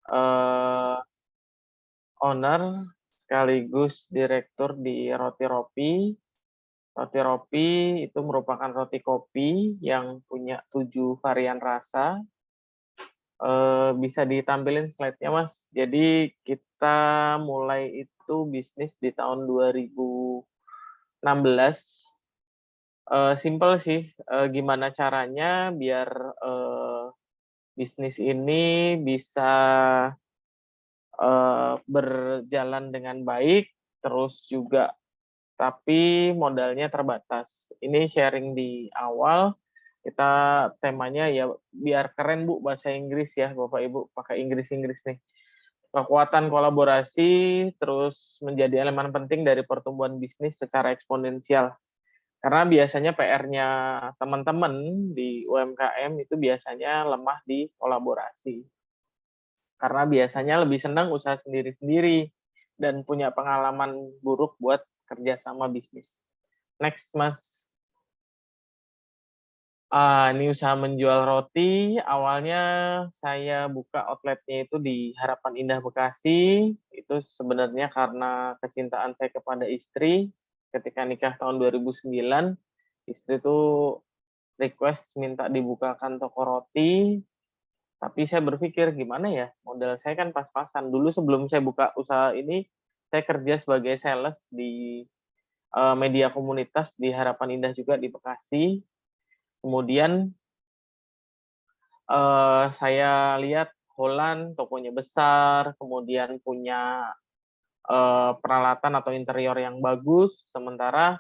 eee, owner sekaligus direktur di Roti Ropi. Roti Ropi itu merupakan roti kopi yang punya 7 varian rasa. Bisa ditampilin slide-nya, Mas. Jadi kita mulai itu bisnis di tahun 2016. Simpel sih, gimana caranya biar, bisnis ini bisa, berjalan dengan baik, terus juga tapi modalnya terbatas. Ini sharing di awal, kita temanya ya biar keren Bu bahasa Inggris ya Bapak Ibu, pakai Inggris-Inggris nih. Kekuatan kolaborasi terus menjadi elemen penting dari pertumbuhan bisnis secara eksponensial. Karena biasanya PR-nya teman-teman di UMKM itu biasanya lemah di kolaborasi. Karena biasanya lebih senang usaha sendiri-sendiri dan punya pengalaman buruk buat kerja sama bisnis. Next, Mas. Ini usaha menjual roti, awalnya saya buka outlet-nya itu di Harapan Indah Bekasi, itu sebenarnya karena kecintaan saya kepada istri, ketika nikah tahun 2009, istri tuh request minta dibukakan toko roti, tapi saya berpikir, "Gimana ya, modal saya kan pas-pasan." Dulu sebelum saya buka usaha ini, saya kerja sebagai sales di, media komunitas di Harapan Indah juga di Bekasi. Kemudian, saya lihat Holland tokonya besar, kemudian punya, peralatan atau interior yang bagus, sementara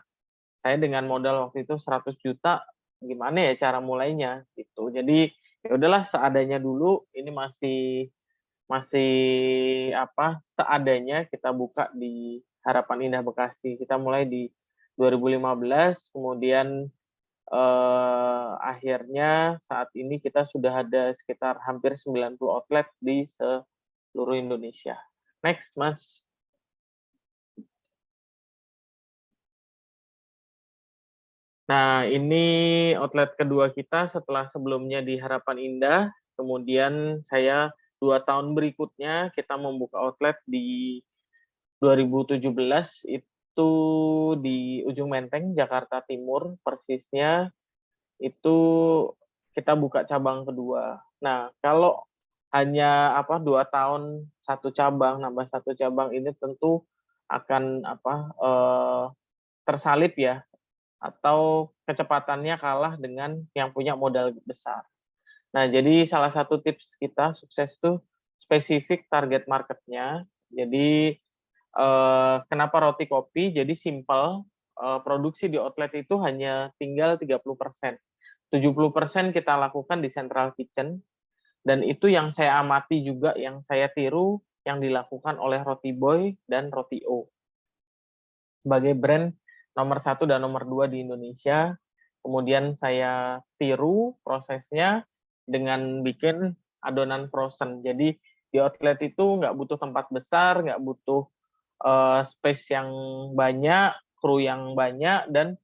saya dengan modal waktu itu 100 juta, gimana ya cara mulainya, gitu. Jadi, ya udahlah seadanya dulu, ini masih masih apa, seadanya kita buka di Harapan Indah Bekasi. Kita mulai di 2015, kemudian, akhirnya saat ini kita sudah ada sekitar hampir 90 outlet di seluruh Indonesia. Next, Mas. Nah, ini outlet kedua kita setelah sebelumnya di Harapan Indah, kemudian saya 2 tahun berikutnya kita membuka outlet di 2017 itu di Ujung Menteng, Jakarta Timur, persisnya itu kita buka cabang kedua. Nah, kalau hanya 2 tahun satu cabang, nambah satu cabang ini tentu akan tersalip ya, atau kecepatannya kalah dengan yang punya modal besar. Nah, jadi salah satu tips kita sukses tuh spesifik target marketnya. Jadi, kenapa roti kopi? Jadi simpel, produksi di outlet itu hanya tinggal 30%. 70% kita lakukan di central kitchen, dan itu yang saya amati juga, yang saya tiru, yang dilakukan oleh Roti Boy dan Roti O. Sebagai brand nomor 1 dan nomor 2 di Indonesia, kemudian saya tiru prosesnya dengan bikin adonan frozen. Jadi di outlet itu nggak butuh tempat besar, nggak butuh, space yang banyak, kru yang banyak, dan,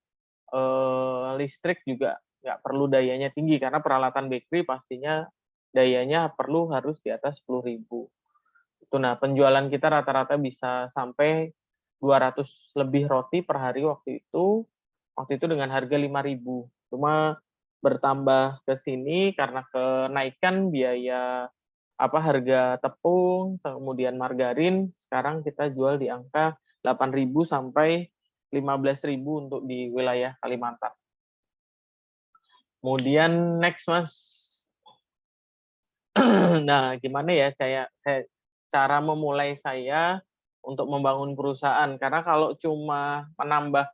listrik juga nggak perlu dayanya tinggi, karena peralatan bakery pastinya dayanya harus di atas 10.000. Itu, nah penjualan kita rata-rata bisa sampai 200 lebih roti per hari waktu itu dengan harga 5.000. Cuma bertambah ke sini karena kenaikan biaya harga tepung, kemudian margarin, sekarang kita jual di angka 8.000 sampai 15.000 untuk di wilayah Kalimantan. Kemudian next, Mas. Nah, gimana ya cara memulai saya untuk membangun perusahaan, karena kalau cuma menambah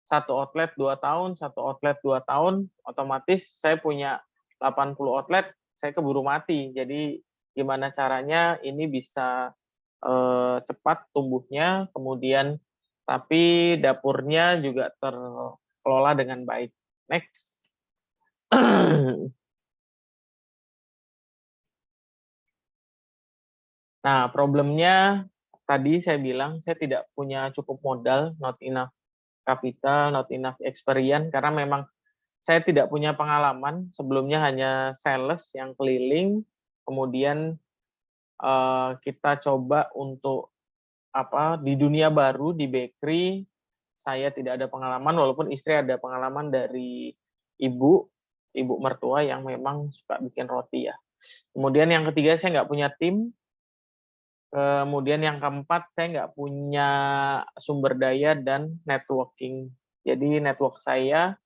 satu outlet 2 tahun, satu outlet 2 tahun, otomatis saya punya 80 outlet, saya keburu mati. Jadi gimana caranya ini bisa, cepat tumbuhnya, kemudian tapi dapurnya juga terkelola dengan baik. Next. Nah, problemnya tadi saya bilang saya tidak punya cukup modal, not enough capital, not enough experience, karena memang saya tidak punya pengalaman, sebelumnya hanya sales yang keliling, kemudian, kita coba untuk di dunia baru di bakery. Saya tidak ada pengalaman, walaupun istri ada pengalaman dari ibu mertua yang memang suka bikin roti ya. Kemudian yang ketiga, saya nggak punya tim. Kemudian yang keempat, saya nggak punya sumber daya dan networking. Jadi network saya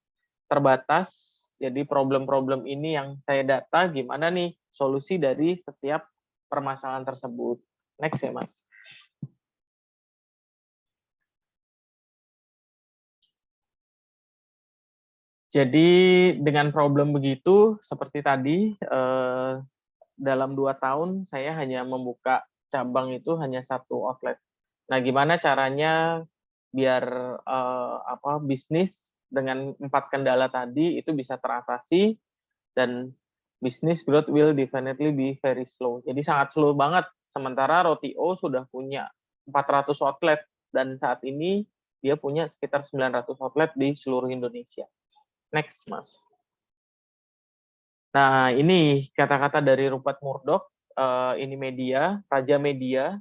terbatas. Jadi problem-problem ini yang saya data, gimana nih solusi dari setiap permasalahan tersebut. Next ya, Mas. Jadi dengan problem begitu, seperti tadi, dalam 2 tahun saya hanya membuka cabang itu hanya 1 outlet. Nah, gimana caranya biar, bisnis dengan 4 kendala tadi itu bisa teratasi dan business growth will definitely be very slow. Jadi sangat slow banget, sementara Roti-O sudah punya 400 outlet dan saat ini dia punya sekitar 900 outlet di seluruh Indonesia. Next, Mas. Nah, ini kata-kata dari Rupert Murdoch, ini media, raja media,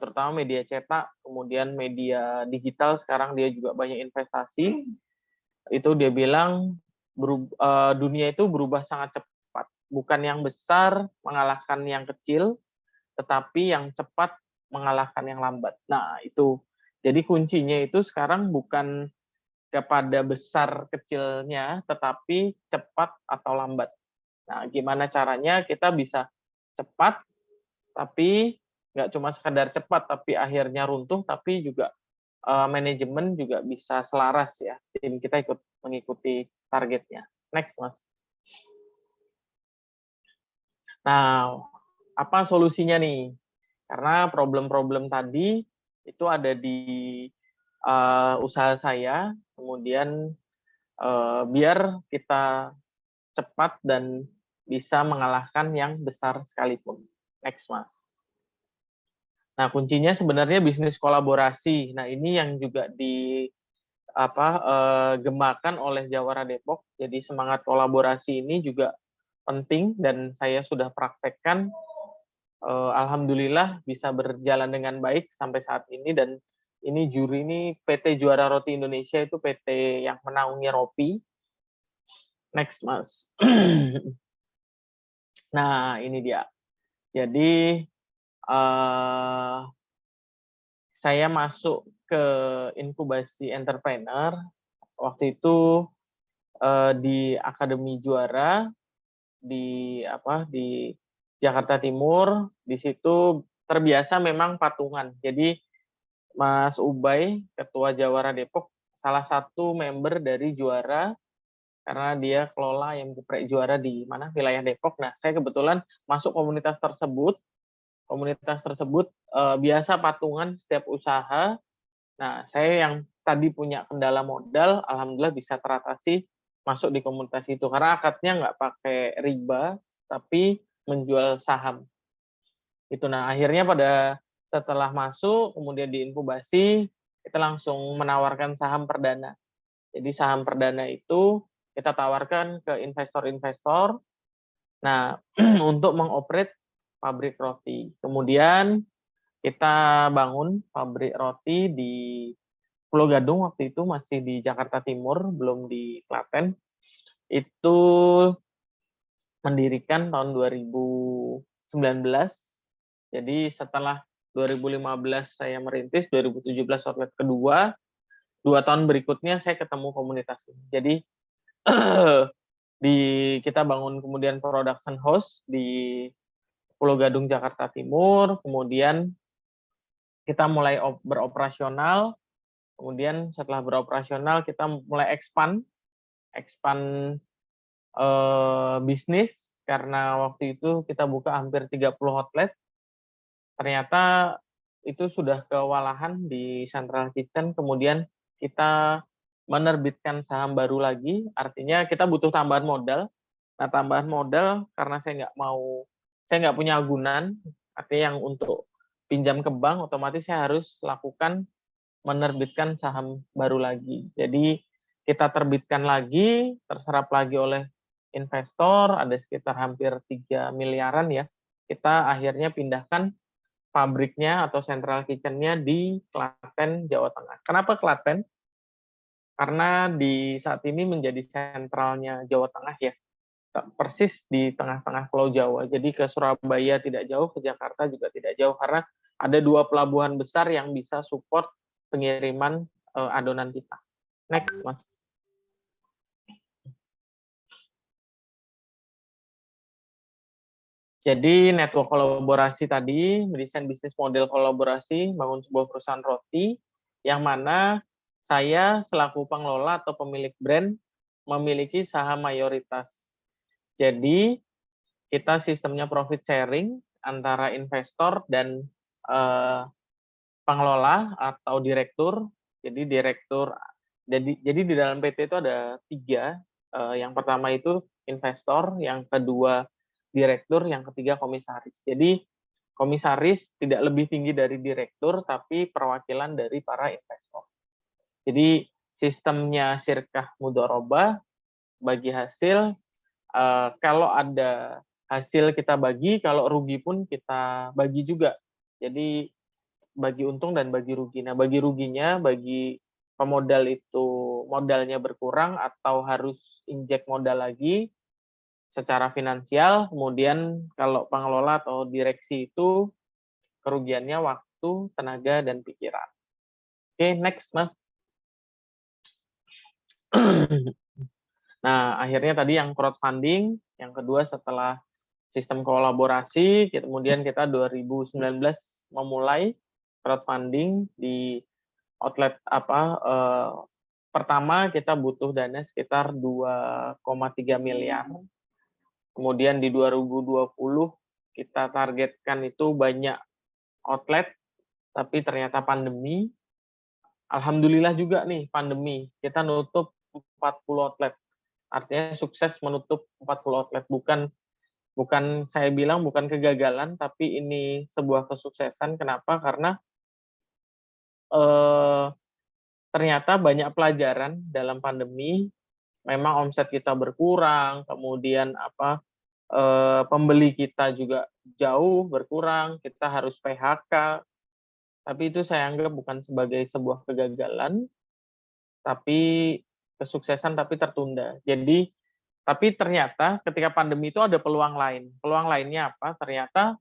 terutama media cetak, kemudian media digital, sekarang dia juga banyak investasi. Itu dia bilang, dunia itu berubah sangat cepat. Bukan yang besar mengalahkan yang kecil, tetapi yang cepat mengalahkan yang lambat. Nah, itu. Jadi kuncinya itu sekarang bukan kepada besar kecilnya, tetapi cepat atau lambat. Nah, gimana caranya kita bisa cepat, tapi nggak cuma sekedar cepat, tapi akhirnya runtuh, tapi juga manajemen juga bisa selaras ya, tim kita ikut mengikuti targetnya. Next, Mas. Nah, apa solusinya nih? Karena problem-problem tadi itu ada di usaha saya, kemudian biar kita cepat dan bisa mengalahkan yang besar sekalipun. Next, Mas. Nah, kuncinya sebenarnya bisnis kolaborasi. Nah, ini yang juga gemakan oleh Jawara Depok. Jadi semangat kolaborasi ini juga penting dan saya sudah praktekkan. Alhamdulillah bisa berjalan dengan baik sampai saat ini dan ini juri ini PT Juara Roti Indonesia itu PT yang menaungi Ropi. Next, Mas. Nah, ini dia. Jadi saya masuk ke inkubasi entrepreneur waktu itu di Akademi Juara di Jakarta Timur. Di situ terbiasa memang patungan. Jadi Mas Ubay, Ketua Jawara Depok, salah satu member dari Juara karena dia kelola ayam geprek Juara di wilayah Depok. Nah, saya kebetulan masuk komunitas tersebut. Komunitas tersebut biasa patungan setiap usaha. Nah, saya yang tadi punya kendala modal, alhamdulillah bisa teratasi masuk di komunitas itu. Karena akadnya nggak pakai riba, tapi menjual saham. Itu. Nah, akhirnya setelah masuk, kemudian diinkubasi, kita langsung menawarkan saham perdana. Jadi saham perdana itu kita tawarkan ke investor-investor. Nah, untuk mengoperate pabrik roti. Kemudian kita bangun pabrik roti di Pulau Gadung, waktu itu masih di Jakarta Timur, belum di Klaten. Itu mendirikan tahun 2019. Jadi setelah 2015 saya merintis, 2017 outlet kedua, 2 tahun berikutnya saya ketemu komunitas ini. Jadi kita bangun kemudian production house di Pulau Gadung, Jakarta Timur, kemudian kita mulai beroperasional, kemudian setelah beroperasional kita mulai expand bisnis, karena waktu itu kita buka hampir 30 outlet. Ternyata itu sudah kewalahan di Central Kitchen, kemudian kita menerbitkan saham baru lagi, artinya kita butuh tambahan modal. Nah, tambahan modal karena saya nggak punya agunan, artinya yang untuk pinjam ke bank, otomatis saya harus lakukan menerbitkan saham baru lagi. Jadi kita terbitkan lagi, terserap lagi oleh investor, ada sekitar hampir 3 miliaran ya, kita akhirnya pindahkan pabriknya atau central kitchen-nya di Klaten, Jawa Tengah. Kenapa Klaten? Karena di saat ini menjadi sentralnya Jawa Tengah ya, persis di tengah-tengah Pulau Jawa. Jadi ke Surabaya tidak jauh, ke Jakarta juga tidak jauh, karena ada 2 pelabuhan besar yang bisa support pengiriman adonan kita. Next, Mas. Jadi network kolaborasi tadi, mendesain bisnis model kolaborasi, bangun sebuah perusahaan roti, yang mana saya selaku pengelola atau pemilik brand memiliki saham mayoritas. Jadi kita sistemnya profit sharing antara investor dan pengelola atau direktur. Jadi direktur, jadi di dalam PT itu ada 3. Yang pertama itu investor, yang kedua direktur, yang ketiga komisaris. Jadi komisaris tidak lebih tinggi dari direktur, tapi perwakilan dari para investor. Jadi sistemnya sirkah mudharabah, bagi hasil, kalau ada hasil kita bagi, kalau rugi pun kita bagi juga. Jadi bagi untung dan bagi rugi. Nah, bagi ruginya, bagi pemodal itu modalnya berkurang atau harus injek modal lagi secara finansial, kemudian kalau pengelola atau direksi itu kerugiannya waktu, tenaga, dan pikiran. Oke, next, Mas. Nah, akhirnya tadi yang crowdfunding, yang kedua setelah sistem kolaborasi, kemudian kita 2019 memulai crowdfunding di outlet pertama kita butuh dana sekitar 2,3 miliar. Kemudian di 2020 kita targetkan itu banyak outlet, tapi ternyata pandemi. Alhamdulillah juga nih pandemi, kita nutup 40 outlet. Artinya sukses menutup 40 outlet. Bukan saya bilang bukan kegagalan, tapi ini sebuah kesuksesan. Kenapa? Karena ternyata banyak pelajaran dalam pandemi. Memang omset kita berkurang, kemudian pembeli kita juga jauh berkurang, kita harus PHK. Tapi itu saya anggap bukan sebagai sebuah kegagalan, tapi kesuksesan tapi tertunda. Jadi, tapi ternyata ketika pandemi itu ada peluang lain. Peluang lainnya apa? Ternyata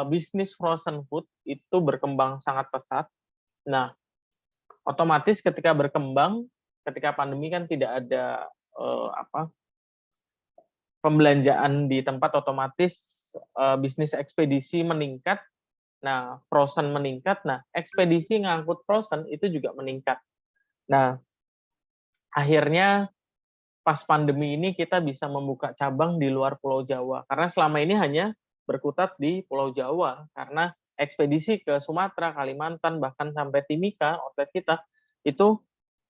bisnis frozen food itu berkembang sangat pesat. Nah, otomatis ketika berkembang, ketika pandemi kan tidak ada pembelanjaan di tempat, otomatis bisnis ekspedisi meningkat. Nah, frozen meningkat. Nah, ekspedisi ngangkut frozen itu juga meningkat. Nah, akhirnya pas pandemi ini kita bisa membuka cabang di luar Pulau Jawa. Karena selama ini hanya berkutat di Pulau Jawa. Karena ekspedisi ke Sumatera, Kalimantan, bahkan sampai Timika, outlet kita, itu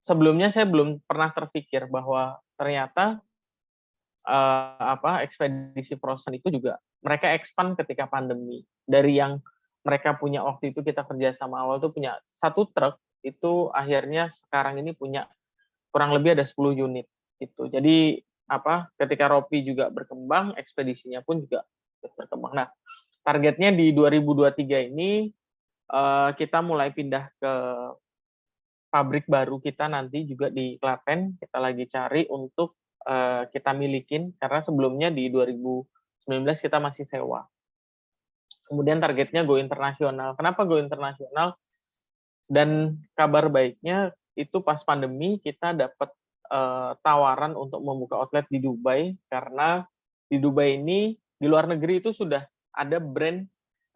sebelumnya saya belum pernah terpikir bahwa ternyata ekspedisi frozen itu juga mereka expand ketika pandemi. Dari yang mereka punya waktu itu kita kerja sama awal tuh punya 1 truk, itu akhirnya sekarang ini punya kurang lebih ada 10 unit gitu. Jadi ketika Ropi juga berkembang, ekspedisinya pun juga berkembang. Nah, targetnya di 2023 ini kita mulai pindah ke pabrik baru kita nanti juga di Klaten. Kita lagi cari untuk kita milikin, karena sebelumnya di 2019 kita masih sewa. Kemudian targetnya go internasional. Kenapa go internasional? Dan kabar baiknya itu pas pandemi kita dapat tawaran untuk membuka outlet di Dubai, karena di Dubai ini di luar negeri itu sudah ada brand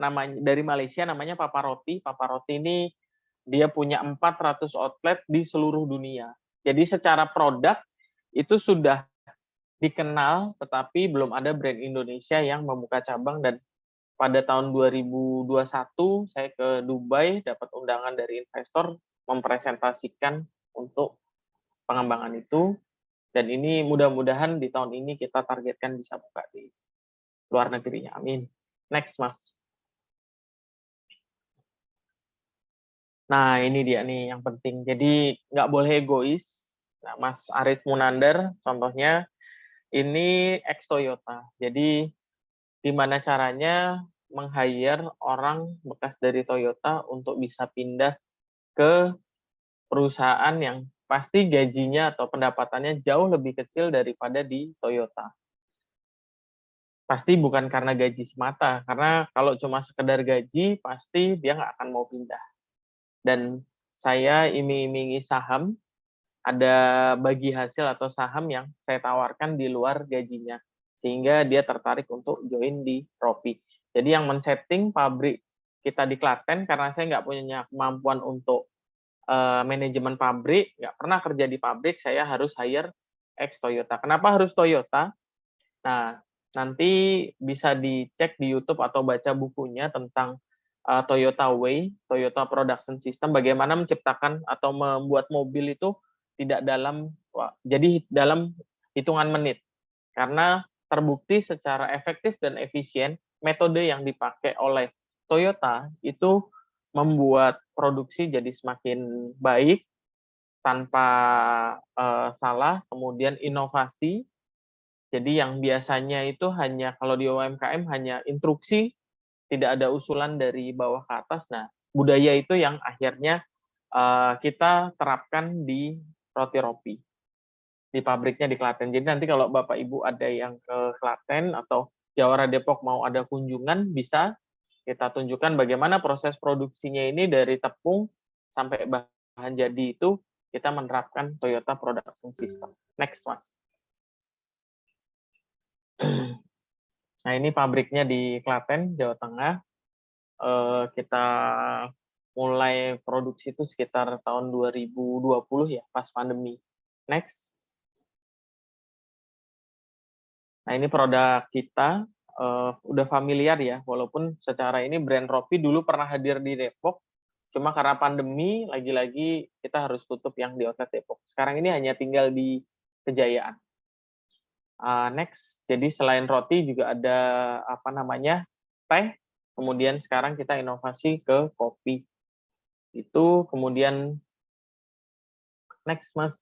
namanya dari Malaysia namanya Papa Roti. Papa Roti ini dia punya 400 outlet di seluruh dunia. Jadi secara produk itu sudah dikenal, tetapi belum ada brand Indonesia yang membuka cabang. Dan pada tahun 2021 saya ke Dubai dapat undangan dari investor mempresentasikan untuk pengembangan itu, dan ini mudah-mudahan di tahun ini kita targetkan bisa buka di luar negeri. Amin. Next, Mas. Nah, ini dia nih yang penting. Jadi nggak boleh egois. Nah, Mas Arif Munandar contohnya ini ex Toyota. Jadi gimana caranya meng-hire orang bekas dari Toyota untuk bisa pindah ke perusahaan yang pasti gajinya atau pendapatannya jauh lebih kecil daripada di Toyota. Pasti bukan karena gaji semata, karena kalau cuma sekedar gaji, pasti dia nggak akan mau pindah. Dan saya iming-imingi saham, ada bagi hasil atau saham yang saya tawarkan di luar gajinya, sehingga dia tertarik untuk join di Ropi. Jadi yang men-setting pabrik kita di Klaten, karena saya nggak punya kemampuan untuk manajemen pabrik, nggak pernah kerja di pabrik, saya harus hire ex Toyota. Kenapa harus Toyota? Nah, nanti bisa dicek di YouTube atau baca bukunya tentang Toyota Way, Toyota Production System, bagaimana menciptakan atau membuat mobil itu tidak jadi dalam hitungan menit. Karena terbukti secara efektif dan efisien, metode yang dipakai oleh Toyota itu membuat produksi jadi semakin baik tanpa salah, kemudian inovasi. Jadi yang biasanya itu hanya kalau di UMKM hanya instruksi, tidak ada usulan dari bawah ke atas. Nah, budaya itu yang akhirnya kita terapkan di Roti Ropi, di pabriknya di Klaten. Jadi nanti kalau Bapak Ibu ada yang ke Klaten atau Jawara Depok mau ada kunjungan, bisa kita tunjukkan bagaimana proses produksinya ini dari tepung sampai bahan jadi itu kita menerapkan Toyota Production System. Next, Mas. Nah, ini pabriknya di Klaten, Jawa Tengah. Kita mulai produksi itu sekitar tahun 2020 ya, pas pandemi. Next. Nah, ini produk kita, udah familiar ya, walaupun secara ini brand Ropi dulu pernah hadir di Depok, cuma karena pandemi, lagi-lagi kita harus tutup yang di outlet Depok. Sekarang ini hanya tinggal di Kejayaan. Next, jadi selain roti juga ada teh, kemudian sekarang kita inovasi ke kopi. Itu kemudian next, Mas,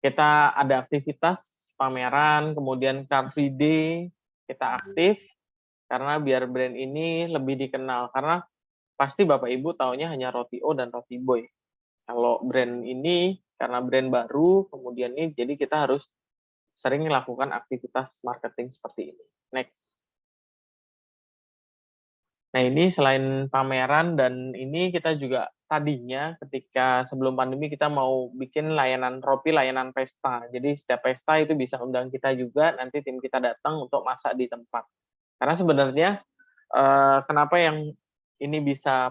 kita ada aktivitas pameran, kemudian Car Free Day, kita aktif karena biar brand ini lebih dikenal, karena pasti Bapak Ibu taunya hanya Roti O dan Roti Boy. Kalau brand ini karena brand baru, kemudian ini jadi kita harus sering melakukan aktivitas marketing seperti ini. Next. Nah, ini selain pameran dan ini kita juga tadinya ketika sebelum pandemi kita mau bikin layanan Ropi, layanan pesta. Jadi setiap pesta itu bisa undang kita juga, nanti tim kita datang untuk masak di tempat. Karena sebenarnya kenapa yang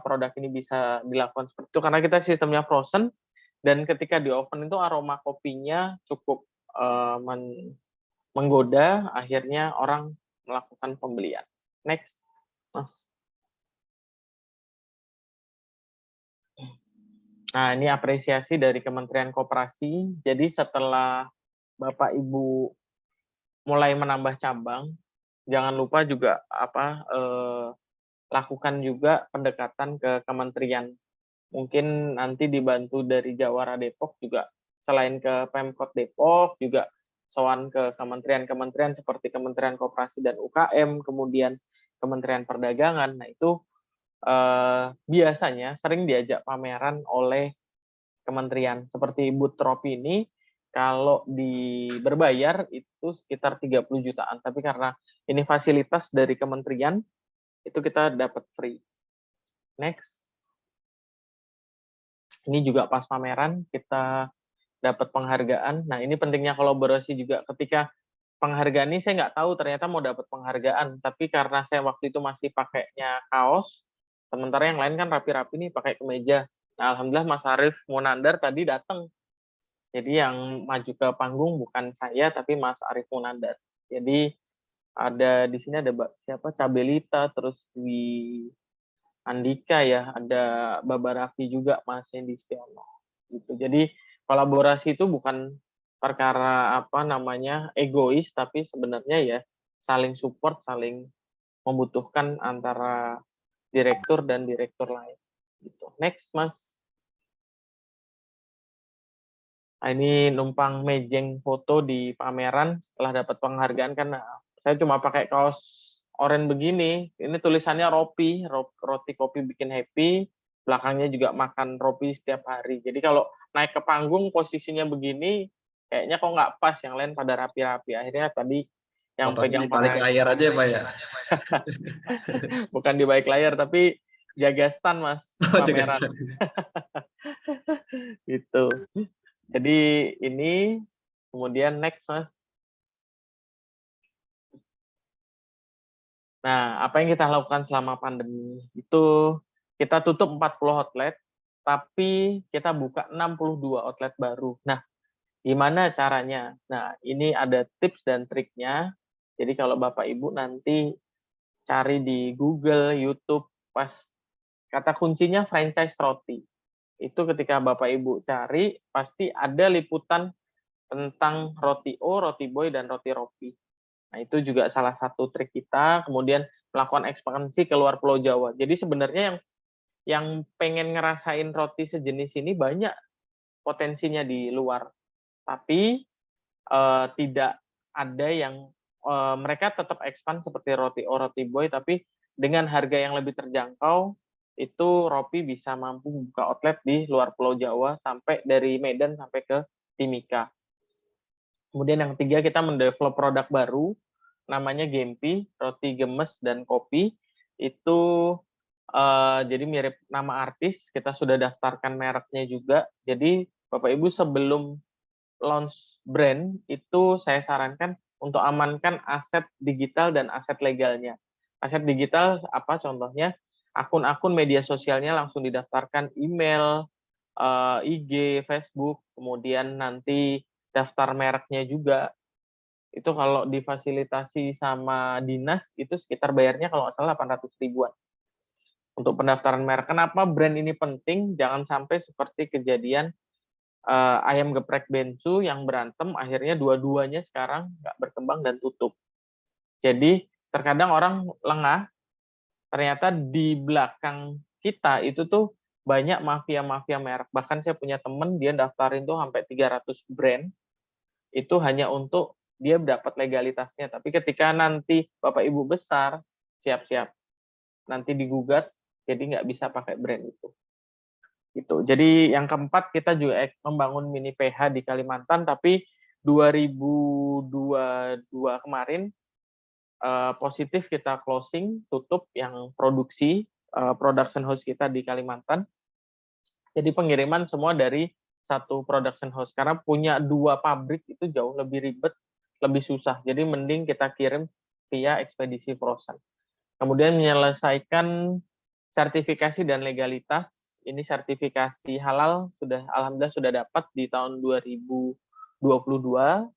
produk ini bisa dilakukan seperti itu, karena kita sistemnya frozen dan ketika di oven itu aroma kopinya cukup menggoda, akhirnya orang melakukan pembelian. Next, Mas. Nah, ini apresiasi dari Kementerian Koperasi. Jadi setelah Bapak Ibu mulai menambah cabang, jangan lupa juga lakukan juga pendekatan ke kementerian. Mungkin nanti dibantu dari Jawara Depok juga, selain ke Pemkot Depok juga soal ke kementerian-kementerian seperti Kementerian Koperasi dan UKM, kemudian Kementerian Perdagangan. Nah, itu biasanya sering diajak pameran oleh kementerian. Seperti booth Ropi ini, kalau berbayar itu sekitar 30 jutaan. Tapi karena ini fasilitas dari kementerian, itu kita dapat free. Next. Ini juga pas pameran, kita dapat penghargaan. Nah, ini pentingnya kolaborasi juga. Ketika penghargaan ini saya nggak tahu ternyata mau dapat penghargaan, tapi karena saya waktu itu masih pakainya kaos, sementara yang lain kan rapi-rapi nih pakai kemeja. Nah, alhamdulillah Mas Arief Munandar tadi datang. Jadi yang maju ke panggung bukan saya, tapi Mas Arief Munandar. Jadi ada di sini ada siapa Cabelita, terus Dwi Andika ya, ada Baba Raffi juga, Mas Hendy Stiono. Gitu. Jadi kolaborasi itu bukan perkara egois, tapi sebenarnya ya saling support, saling membutuhkan antara direktur dan direktur lain. Gitu. Next, Mas. Nah, ini numpang mejeng foto di pameran setelah dapat penghargaan, kan saya cuma pakai kaos oren begini, ini tulisannya Ropi, roti kopi bikin happy, belakangnya juga makan Ropi setiap hari. Jadi kalau naik ke panggung posisinya begini, kayaknya kok nggak pas, yang lain pada rapi-rapi. Akhirnya tadi yang Bapaknya pegang di balik layar aja ya Pak ya? bukan di balik layar, tapi jaga stand Mas, Oh, jaga pameran. stand. Gitu. Jadi ini, kemudian next Mas. Nah, apa yang kita lakukan selama pandemi? Itu kita tutup 40 outlet, tapi kita buka 62 outlet baru. Nah, gimana caranya? Nah, ini ada tips dan triknya. Jadi kalau Bapak Ibu nanti cari di Google, YouTube, pas kata kuncinya franchise roti. Itu ketika Bapak Ibu cari, pasti ada liputan tentang roti O, roti boy, dan roti Ropi. Nah, itu juga salah satu trik kita, kemudian melakukan ekspansi ke luar Pulau Jawa. Jadi sebenarnya yang pengen ngerasain roti sejenis ini banyak potensinya di luar, tapi tidak ada yang mereka tetap expand seperti roti O, roti boy, tapi dengan harga yang lebih terjangkau, itu Ropi bisa mampu buka outlet di luar Pulau Jawa sampai dari Medan sampai ke Timika. Kemudian yang ketiga, kita mendevelop produk baru, namanya Gempi, roti gemes dan kopi. Itu jadi mirip nama artis, kita sudah daftarkan mereknya juga. Jadi Bapak Ibu sebelum launch brand, itu saya sarankan untuk amankan aset digital dan aset legalnya. Aset digital apa contohnya? Akun-akun media sosialnya langsung didaftarkan, email, IG, Facebook, kemudian nanti daftar mereknya juga. Itu kalau difasilitasi sama dinas, itu sekitar bayarnya kalau nggak salah 800 ribuan. Untuk pendaftaran merek. Kenapa brand ini penting? Jangan sampai seperti kejadian ayam geprek bensu yang berantem, akhirnya dua-duanya sekarang nggak berkembang dan tutup. Jadi terkadang orang lengah, ternyata di belakang kita itu tuh banyak mafia-mafia merek. Bahkan saya punya temen, dia daftarin tuh sampai 300 brand, itu hanya untuk dia dapat legalitasnya. Tapi ketika nanti Bapak Ibu besar, siap-siap. Nanti digugat, jadi nggak bisa pakai brand itu. Gitu. Jadi yang keempat, kita juga membangun mini PH di Kalimantan, tapi 2022 kemarin positif kita closing, tutup yang produksi, production house kita di Kalimantan. Jadi pengiriman semua dari satu production house, karena punya 2 pabrik itu jauh lebih ribet, lebih susah. Jadi mending kita kirim via ekspedisi frozen. Kemudian menyelesaikan sertifikasi dan legalitas. Ini sertifikasi halal sudah alhamdulillah sudah dapat di tahun 2022.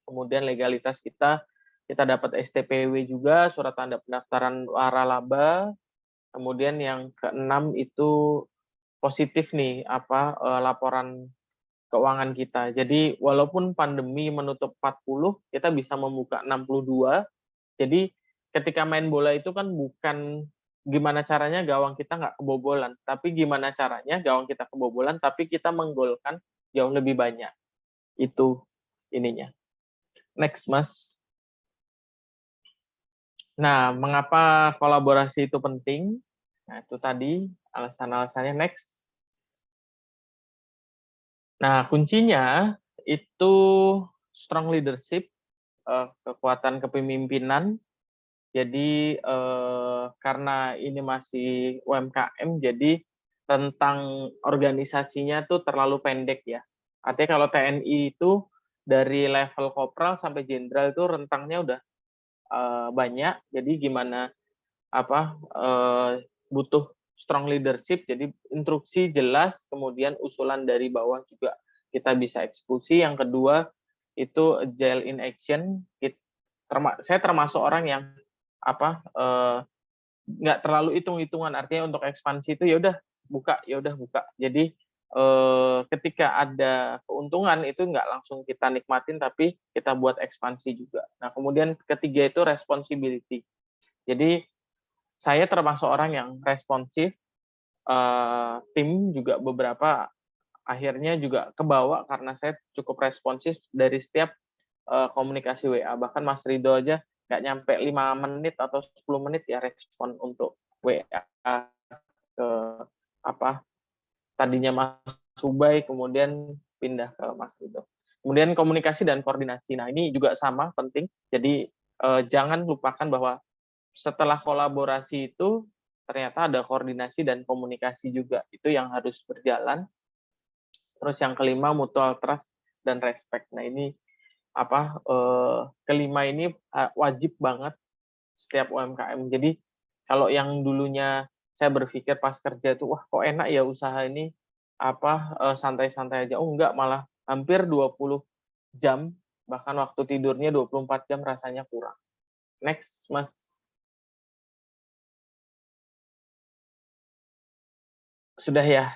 Kemudian legalitas kita dapat STPW juga, surat tanda pendaftaran waralaba. Kemudian yang keenam itu positif nih laporan keuangan kita. Jadi walaupun pandemi menutup 40, kita bisa membuka 62. Jadi ketika main bola itu kan bukan gimana caranya gawang kita nggak kebobolan, tapi gimana caranya gawang kita kebobolan tapi kita menggolkan jauh lebih banyak. Itu ininya. Next, Mas. Nah, mengapa kolaborasi itu penting? Nah, itu tadi alasan-alasannya. Next. Nah, kuncinya itu strong leadership, kekuatan kepemimpinan. Jadi karena ini masih UMKM, jadi rentang organisasinya tuh terlalu pendek ya. Artinya kalau TNI itu dari level kopral sampai jenderal itu rentangnya udah banyak. Jadi gimana butuh strong leadership. Jadi instruksi jelas, kemudian usulan dari bawah juga kita bisa eksekusi. Yang kedua itu agile in action. Saya termasuk orang yang nggak terlalu hitung-hitungan, artinya untuk ekspansi itu ya udah buka. Jadi ketika ada keuntungan itu nggak langsung kita nikmatin, tapi kita buat ekspansi juga. Nah, kemudian ketiga itu responsibility. Jadi saya termasuk orang yang responsif, tim juga beberapa akhirnya juga kebawa karena saya cukup responsif dari setiap komunikasi WA. Bahkan Mas Ridho aja nggak nyampe 5 menit atau 10 menit ya respon untuk WA ke apa tadinya Mas Ubay kemudian pindah ke Mas Ridho. Kemudian komunikasi dan koordinasi. Nah, ini juga sama penting. Jadi jangan lupakan bahwa setelah kolaborasi itu ternyata ada koordinasi dan komunikasi juga. Itu yang harus berjalan. Terus yang kelima mutual trust dan respect. Nah, ini kelima ini wajib banget setiap UMKM. Jadi kalau yang dulunya saya berpikir pas kerja itu wah kok enak ya usaha ini santai-santai aja. Oh enggak, malah hampir 20 jam bahkan waktu tidurnya 24 jam rasanya kurang. Next, Mas. Sudah ya?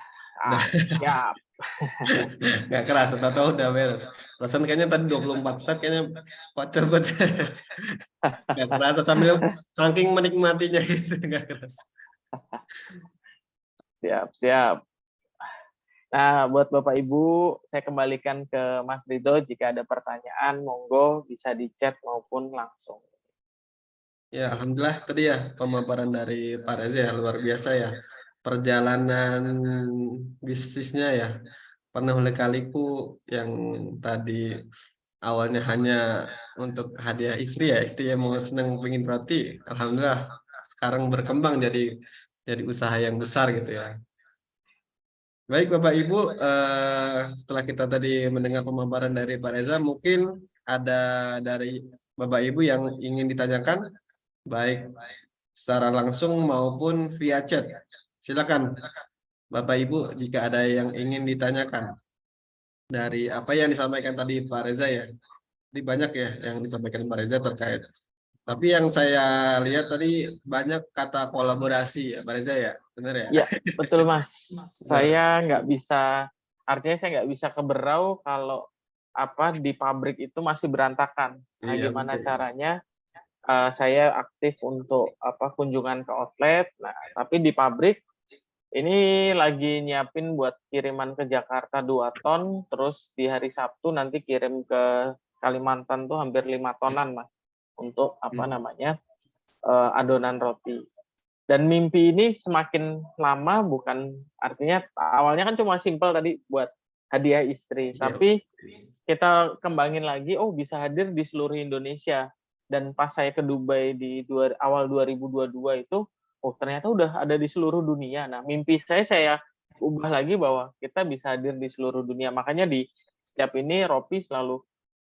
Siap. Nggak keras, tahu udah beres. Perasaan kayaknya tadi 24 slide kayaknya kocor banget. Nggak kerasa sambil saking menikmatinya gitu, nggak keras. Siap. Nah, buat Bapak Ibu, saya kembalikan ke Mas Ridho. Jika ada pertanyaan, monggo bisa di chat maupun langsung. Ya, alhamdulillah tadi ya pemaparan dari Pak Reza ya, luar biasa ya. Perjalanan bisnisnya ya, pernah oleh kaliku yang tadi awalnya hanya untuk hadiah istri ya, istri yang mau senang pengen roti, alhamdulillah sekarang berkembang jadi usaha yang besar gitu ya. Baik Bapak Ibu, setelah kita tadi mendengar pemaparan dari Pak Reza, mungkin ada dari Bapak Ibu yang ingin ditanyakan, baik secara langsung maupun via chat. Silakan Bapak Ibu jika ada yang ingin ditanyakan dari apa yang disampaikan tadi Pak Reza ya. Jadi banyak ya yang disampaikan Pak Reza terkait. Tapi yang saya lihat tadi banyak kata kolaborasi ya Pak Reza ya, benar ya? Ya, betul Mas. Saya nggak bisa, artinya saya nggak bisa ke Berau kalau di pabrik itu masih berantakan. Nah, Iya, gimana betul. caranya? Saya aktif untuk kunjungan ke outlet. Nah, tapi di pabrik ini lagi nyiapin buat kiriman ke Jakarta 2 ton, terus di hari Sabtu nanti kirim ke Kalimantan tuh hampir 5 tonan Mas untuk adonan roti. Dan mimpi ini semakin lama bukan artinya awalnya kan cuma simpel tadi buat hadiah istri, Iya. tapi kita kembangin lagi, bisa hadir di seluruh Indonesia. Dan pas saya ke Dubai di awal 2022 itu, ternyata udah ada di seluruh dunia. Nah, mimpi saya ubah lagi bahwa kita bisa hadir di seluruh dunia. Makanya di setiap ini Ropi selalu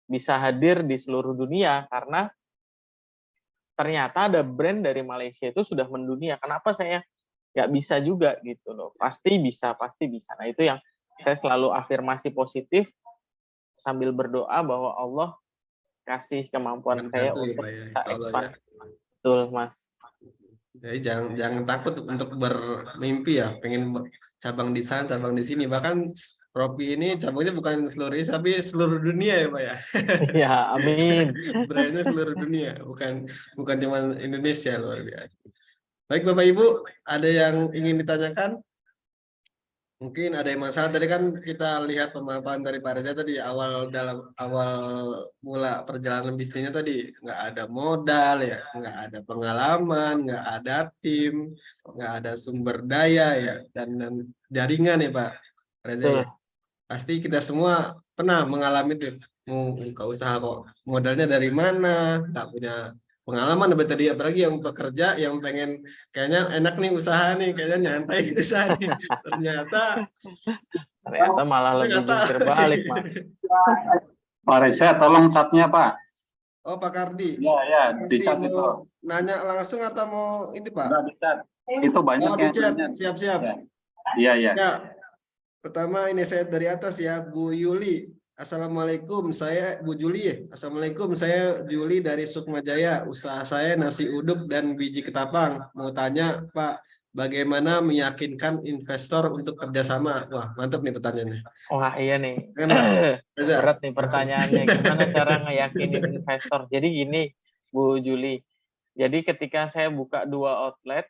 bisa hadir di seluruh dunia karena ternyata ada brand dari Malaysia itu sudah mendunia. Kenapa saya nggak bisa juga gitu loh? Pasti bisa, pasti bisa. Nah, itu yang saya selalu afirmasi positif sambil berdoa bahwa Allah kasih kemampuan saya Bantu ya untuk Pak ya, bisa insya Allah ya. expand. Betul, Mas. Jadi jangan takut untuk bermimpi ya, pengen cabang di sana, cabang di sini. Bahkan Ropi ini cabangnya bukan seluruh Indonesia, tapi seluruh dunia ya Pak ya. Ya, amin. Brandnya seluruh dunia, bukan cuma Indonesia, luar biasa. Baik Bapak Ibu, ada yang ingin ditanyakan? Mungkin ada yang masalah. Tadi kan kita lihat pemaparan dari Pak Reza tadi dalam awal mula perjalanan bisnisnya tadi nggak ada modal ya, nggak ada pengalaman, nggak ada tim, nggak ada sumber daya ya, dan jaringan ya Pak Reza ya. Betul. Pasti kita semua pernah mengalami itu. Mau buka usaha kok modalnya dari mana, nggak punya pengalaman apalagi yang bekerja yang pengen kayaknya enak nih usaha nih, kayaknya nyantai usaha nih. Ternyata malah lebih jungkir balik, Mas. Pak Reza, tolong chatnya Pak. Oh Pak Kardi. Ya, di chat mau itu. nanya langsung atau mau ini Pak? Enggak di chat. Itu banyak di yang chat. nanya. Siap-siap. Iya. Ya, pertama ini saya dari atas ya, Bu Yuli. Assalamualaikum, saya Bu Juli. Assalamualaikum, saya Juli dari Sukma Jaya. Usaha saya nasi uduk dan biji ketapang. Mau tanya Pak, bagaimana meyakinkan investor untuk kerjasama? Wah, mantap nih pertanyaannya. Wah, iya nih. Reza, Berat nih langsung. pertanyaannya. Gimana cara ngeyakinin investor? Jadi gini, Bu Juli. Jadi ketika saya buka 2 outlet,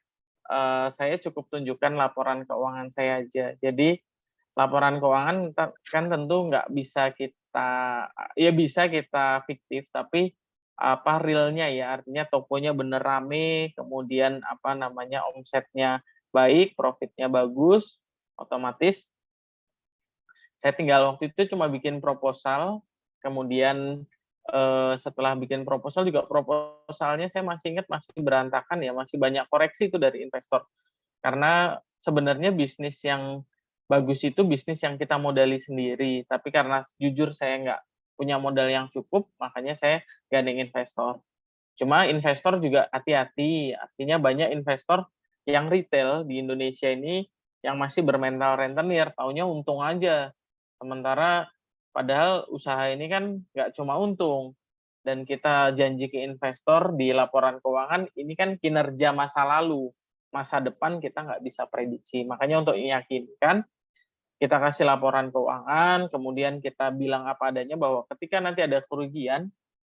saya cukup tunjukkan laporan keuangan saya aja. Jadi laporan keuangan kan tentu nggak bisa kita, ya bisa kita fiktif, tapi apa realnya ya, artinya tokonya bener rame, kemudian apa namanya omsetnya baik, profitnya bagus, otomatis saya tinggal waktu itu cuma bikin proposal, kemudian setelah bikin proposal juga proposalnya saya masih ingat masih berantakan ya, masih banyak koreksi itu dari investor. Karena sebenarnya bisnis yang bagus itu bisnis yang kita modali sendiri, tapi karena jujur saya nggak punya modal yang cukup, makanya saya gandeng investor. Cuma investor juga hati-hati, artinya banyak investor yang retail di Indonesia ini yang masih bermental rentenir, taunya untung aja. Sementara padahal usaha ini kan nggak cuma untung, dan kita janji ke investor di laporan keuangan, ini kan kinerja masa lalu, masa depan kita nggak bisa prediksi. Makanya untuk meyakinkan, kita kasih laporan keuangan, kemudian kita bilang apa adanya bahwa ketika nanti ada kerugian,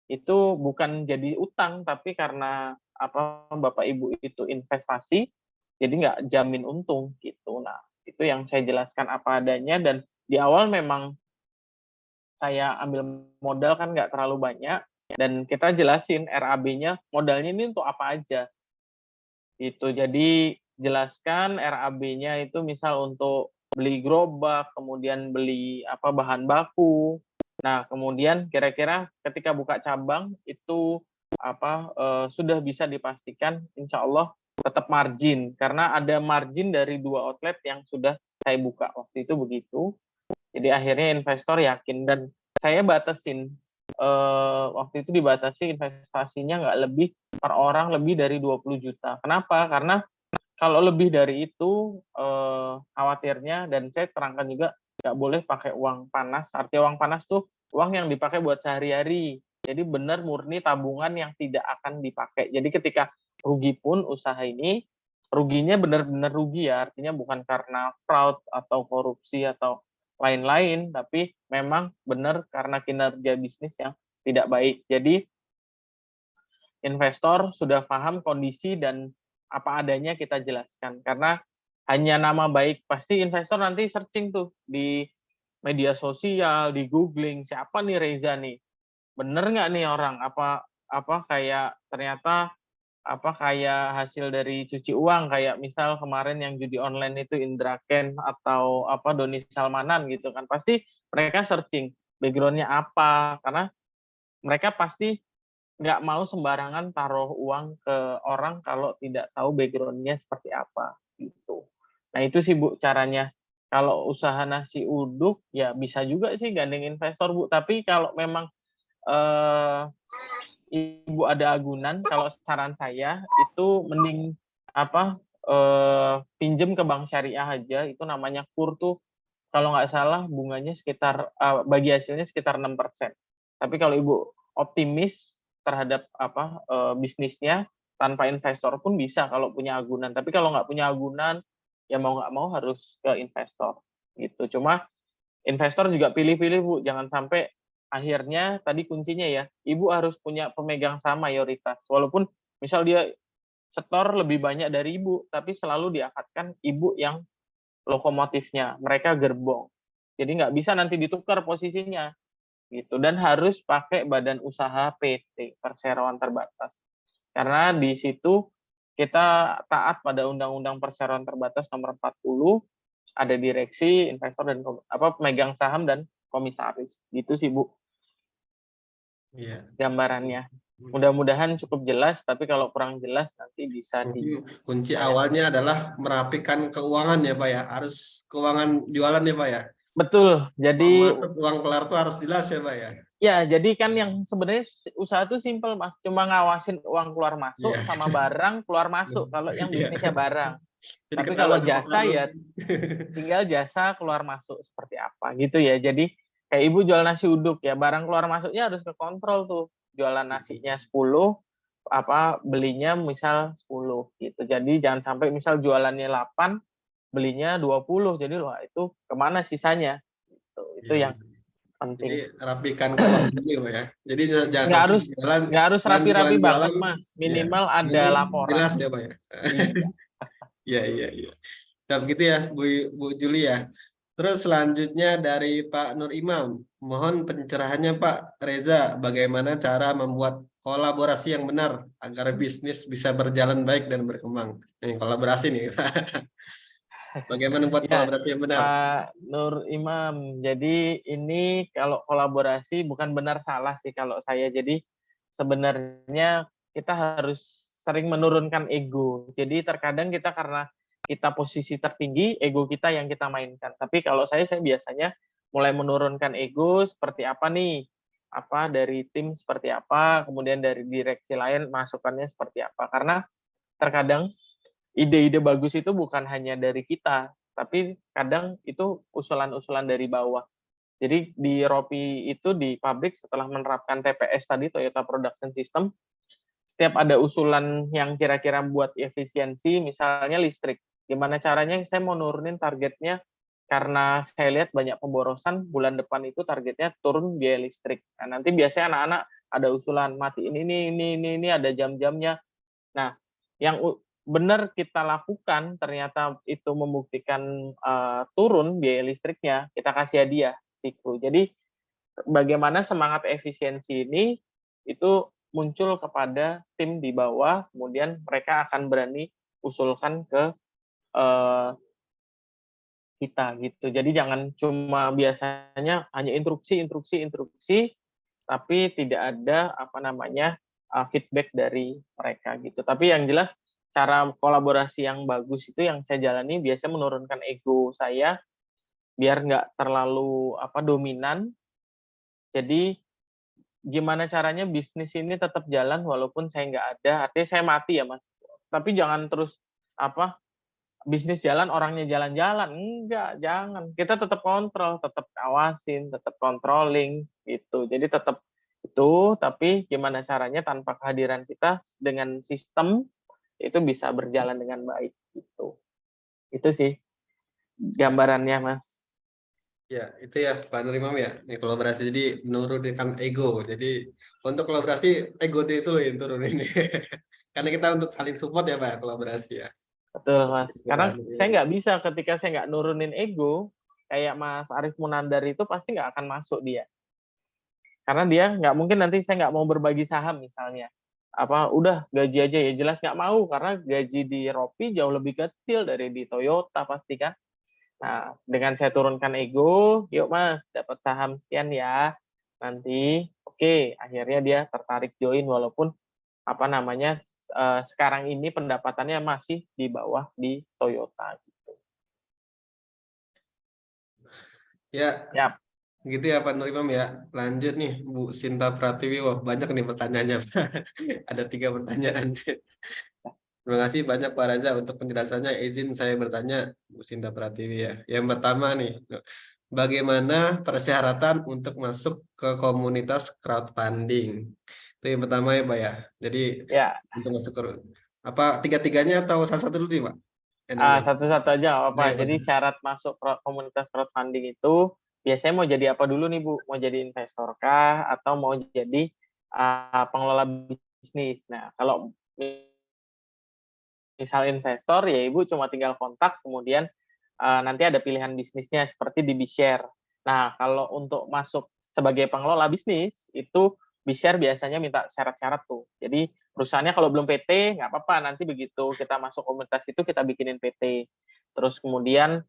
itu bukan jadi utang, tapi karena apa Bapak Ibu itu investasi, jadi nggak jamin untung gitu. Nah, itu yang saya jelaskan apa adanya, dan di awal memang saya ambil modal kan nggak terlalu banyak, dan kita jelasin RAB-nya modalnya ini untuk apa aja. Itu jadi jelaskan RAB-nya itu misal untuk beli gerobak, kemudian beli apa bahan baku. Nah, kemudian kira-kira ketika buka cabang itu apa sudah bisa dipastikan insya Allah tetap margin, karena ada margin dari 2 outlet yang sudah saya buka waktu itu begitu. Jadi akhirnya investor yakin, dan saya batasin waktu itu dibatasi investasinya nggak lebih per orang lebih dari 20 juta. Kenapa? Karena kalau lebih dari itu khawatirnya, dan saya terangkan juga nggak boleh pakai uang panas. Arti uang panas tuh uang yang dipakai buat sehari-hari. Jadi benar murni tabungan yang tidak akan dipakai. Jadi ketika rugi pun usaha ini, ruginya benar-benar rugi ya, artinya bukan karena fraud atau korupsi atau lain-lain, tapi memang benar karena kinerja bisnis yang tidak baik. Jadi investor sudah paham kondisi dan apa adanya kita jelaskan. Karena hanya nama baik, pasti investor nanti searching tuh di media sosial, di googling, siapa nih Reza nih? Bener nggak nih orang? Apa kayak ternyata apa kayak hasil dari cuci uang, kayak misal kemarin yang judi online itu Indra Ken atau apa Doni Salmanan gitu kan, pasti mereka searching backgroundnya apa, karena mereka pasti nggak mau sembarangan taruh uang ke orang kalau tidak tahu backgroundnya seperti apa gitu. Nah itu sih Bu caranya. Kalau usaha nasi uduk ya bisa juga sih gandeng investor Bu, tapi kalau memang Ibu ada agunan, kalau saran saya itu mending apa pinjem ke bank syariah aja, itu namanya KUR tuh kalau nggak salah bunganya sekitar bagi hasilnya sekitar 6%. Tapi kalau Ibu optimis terhadap apa bisnisnya tanpa investor pun bisa kalau punya agunan. Tapi kalau nggak punya agunan ya mau nggak mau harus ke investor gitu. Cuma investor juga pilih-pilih Bu, jangan sampai akhirnya tadi kuncinya ya, Ibu harus punya pemegang saham mayoritas. Walaupun misal dia setor lebih banyak dari Ibu, tapi selalu diakatkan Ibu yang lokomotifnya, mereka gerbong. Jadi nggak bisa nanti ditukar posisinya gitu, dan harus pakai badan usaha PT, perseroan terbatas. Karena di situ kita taat pada Undang-Undang Perseroan Terbatas nomor 40, ada direksi, investor, dan apa pemegang saham dan komisaris. Gitu sih Bu Iya. gambarannya. Mudah-mudahan cukup jelas, tapi kalau kurang jelas nanti bisa di Kunci awalnya adalah merapikan keuangan ya Pak ya. Harus keuangan jualan ya Pak ya. betul. Uang Jadi masuk, uang keluar tuh harus jelas ya Pak ya. ya, jadi kan yang sebenarnya usaha itu simpel Mas, cuma ngawasin uang keluar masuk Iya. sama barang keluar masuk kalau yang Iya. bisnisnya barang. Jadi Tapi ketahuan kalau jasa lalu. ya tinggal jasa keluar masuk seperti apa gitu ya. Jadi kayak Ibu jual nasi uduk ya, barang keluar masuknya harus kekontrol tuh. Jualan nasinya 10, apa belinya misal 10 gitu. Jadi jangan sampai misal jualannya 8, belinya 20. Jadi loh itu kemana sisanya? Gitu. Itu Iya. yang penting. Jadi rapikan keuangan dulu Pak ya. Jadi jangan Nggak sampai harus jualan, nggak harus rapi-rapi banget jualan, Mas. ya. Minimal ada Minimal laporan. jelas ya Pak ya. Iya. Iya. Nah, begitu ya Bu Juli ya. Terus selanjutnya dari Pak Nur Imam, mohon pencerahannya Pak Reza, bagaimana cara membuat kolaborasi yang benar agar bisnis bisa berjalan baik dan berkembang. Nih, kolaborasi nih. Bagaimana membuat Ya, kolaborasi yang benar? Pak Nur Imam. Jadi ini kalau kolaborasi bukan benar salah sih kalau saya. Jadi sebenarnya kita harus sering menurunkan ego. Jadi terkadang kita karena kita posisi tertinggi, ego kita yang kita mainkan. Tapi kalau saya biasanya mulai menurunkan ego seperti apa nih? Apa dari tim seperti apa, kemudian dari direksi lain masukannya seperti apa. Karena terkadang ide-ide bagus itu bukan hanya dari kita, tapi kadang itu usulan-usulan dari bawah. Jadi di Ropi itu di pabrik setelah menerapkan TPS tadi, Toyota Production System, setiap ada usulan yang kira-kira buat efisiensi, misalnya listrik. Gimana caranya saya mau nurunin targetnya karena saya lihat banyak pemborosan, bulan depan itu targetnya turun biaya listrik. Nah, nanti biasanya anak-anak ada usulan matiin ini ada jam-jamnya. Nah, yang benar kita lakukan ternyata itu membuktikan turun biaya listriknya, kita kasih hadiah Sikru. Jadi bagaimana semangat efisiensi ini itu muncul kepada tim di bawah, kemudian mereka akan berani usulkan ke kita gitu. Jadi jangan cuma biasanya hanya instruksi, tapi tidak ada feedback dari mereka gitu. Tapi yang jelas cara kolaborasi yang bagus itu yang saya jalani biasanya menurunkan ego saya biar nggak terlalu dominan. Jadi gimana caranya bisnis ini tetap jalan walaupun saya nggak ada, artinya saya mati ya Mas. Tapi jangan terus bisnis jalan orangnya jalan-jalan, enggak, jangan. Kita tetap kontrol, tetap awasin, tetap controlling gitu. Jadi tetap itu, tapi gimana caranya tanpa kehadiran kita dengan sistem itu bisa berjalan dengan baik gitu. Itu sih gambarannya, Mas. Ya, itu ya Pak Nur Imam ya. Ini kolaborasi jadi menurunkan ego. Jadi untuk kolaborasi ego itu loh yang turun ini. Karena kita untuk saling support ya Pak, kolaborasi ya. Betul, Mas. Itu Pak Karena Nur saya Imam. nggak bisa ketika saya nggak nurunin ego, kayak Mas Arief Munandar itu pasti nggak akan masuk dia. Karena dia nggak mungkin nanti saya nggak mau berbagi saham misalnya. Udah gaji aja ya, jelas nggak mau karena gaji di Ropi jauh lebih kecil dari di Toyota pasti kan. Nah, dengan saya turunkan ego, yuk Mas, dapat saham sekian ya. Nanti, oke, akhirnya dia tertarik join walaupun sekarang ini pendapatannya masih di bawah di Toyota gitu. Ya, Siap. gitu ya Pak Nur Imam ya. Lanjut nih Bu Sinta Pratiwi. Wah, banyak nih pertanyaannya. Ada 3 pertanyaan. Terima kasih banyak Pak Reza untuk penjelasannya. Izin saya bertanya Bu Sinta Pratiwi ya. Yang pertama nih, bagaimana persyaratan untuk masuk ke komunitas crowdfunding? Itu yang pertama ya Pak ya. Jadi Ya, untuk masuk ke apa tiga-tiganya atau salah satu dulu nih Pak? Enaknya. satu-satu aja apa. Baik, Jadi Pak. syarat masuk komunitas crowdfunding itu biasanya mau jadi apa dulu nih Bu? Mau jadi investor kah atau mau jadi pengelola bisnis? Nah, kalau misal investor ya Ibu cuma tinggal kontak kemudian nanti ada pilihan bisnisnya seperti di BeShare. Nah, kalau untuk masuk sebagai pengelola bisnis itu BeShare biasanya minta syarat-syarat tuh. Jadi perusahaannya kalau belum PT nggak apa-apa, nanti begitu kita masuk komunitas itu kita bikinin PT. Terus kemudian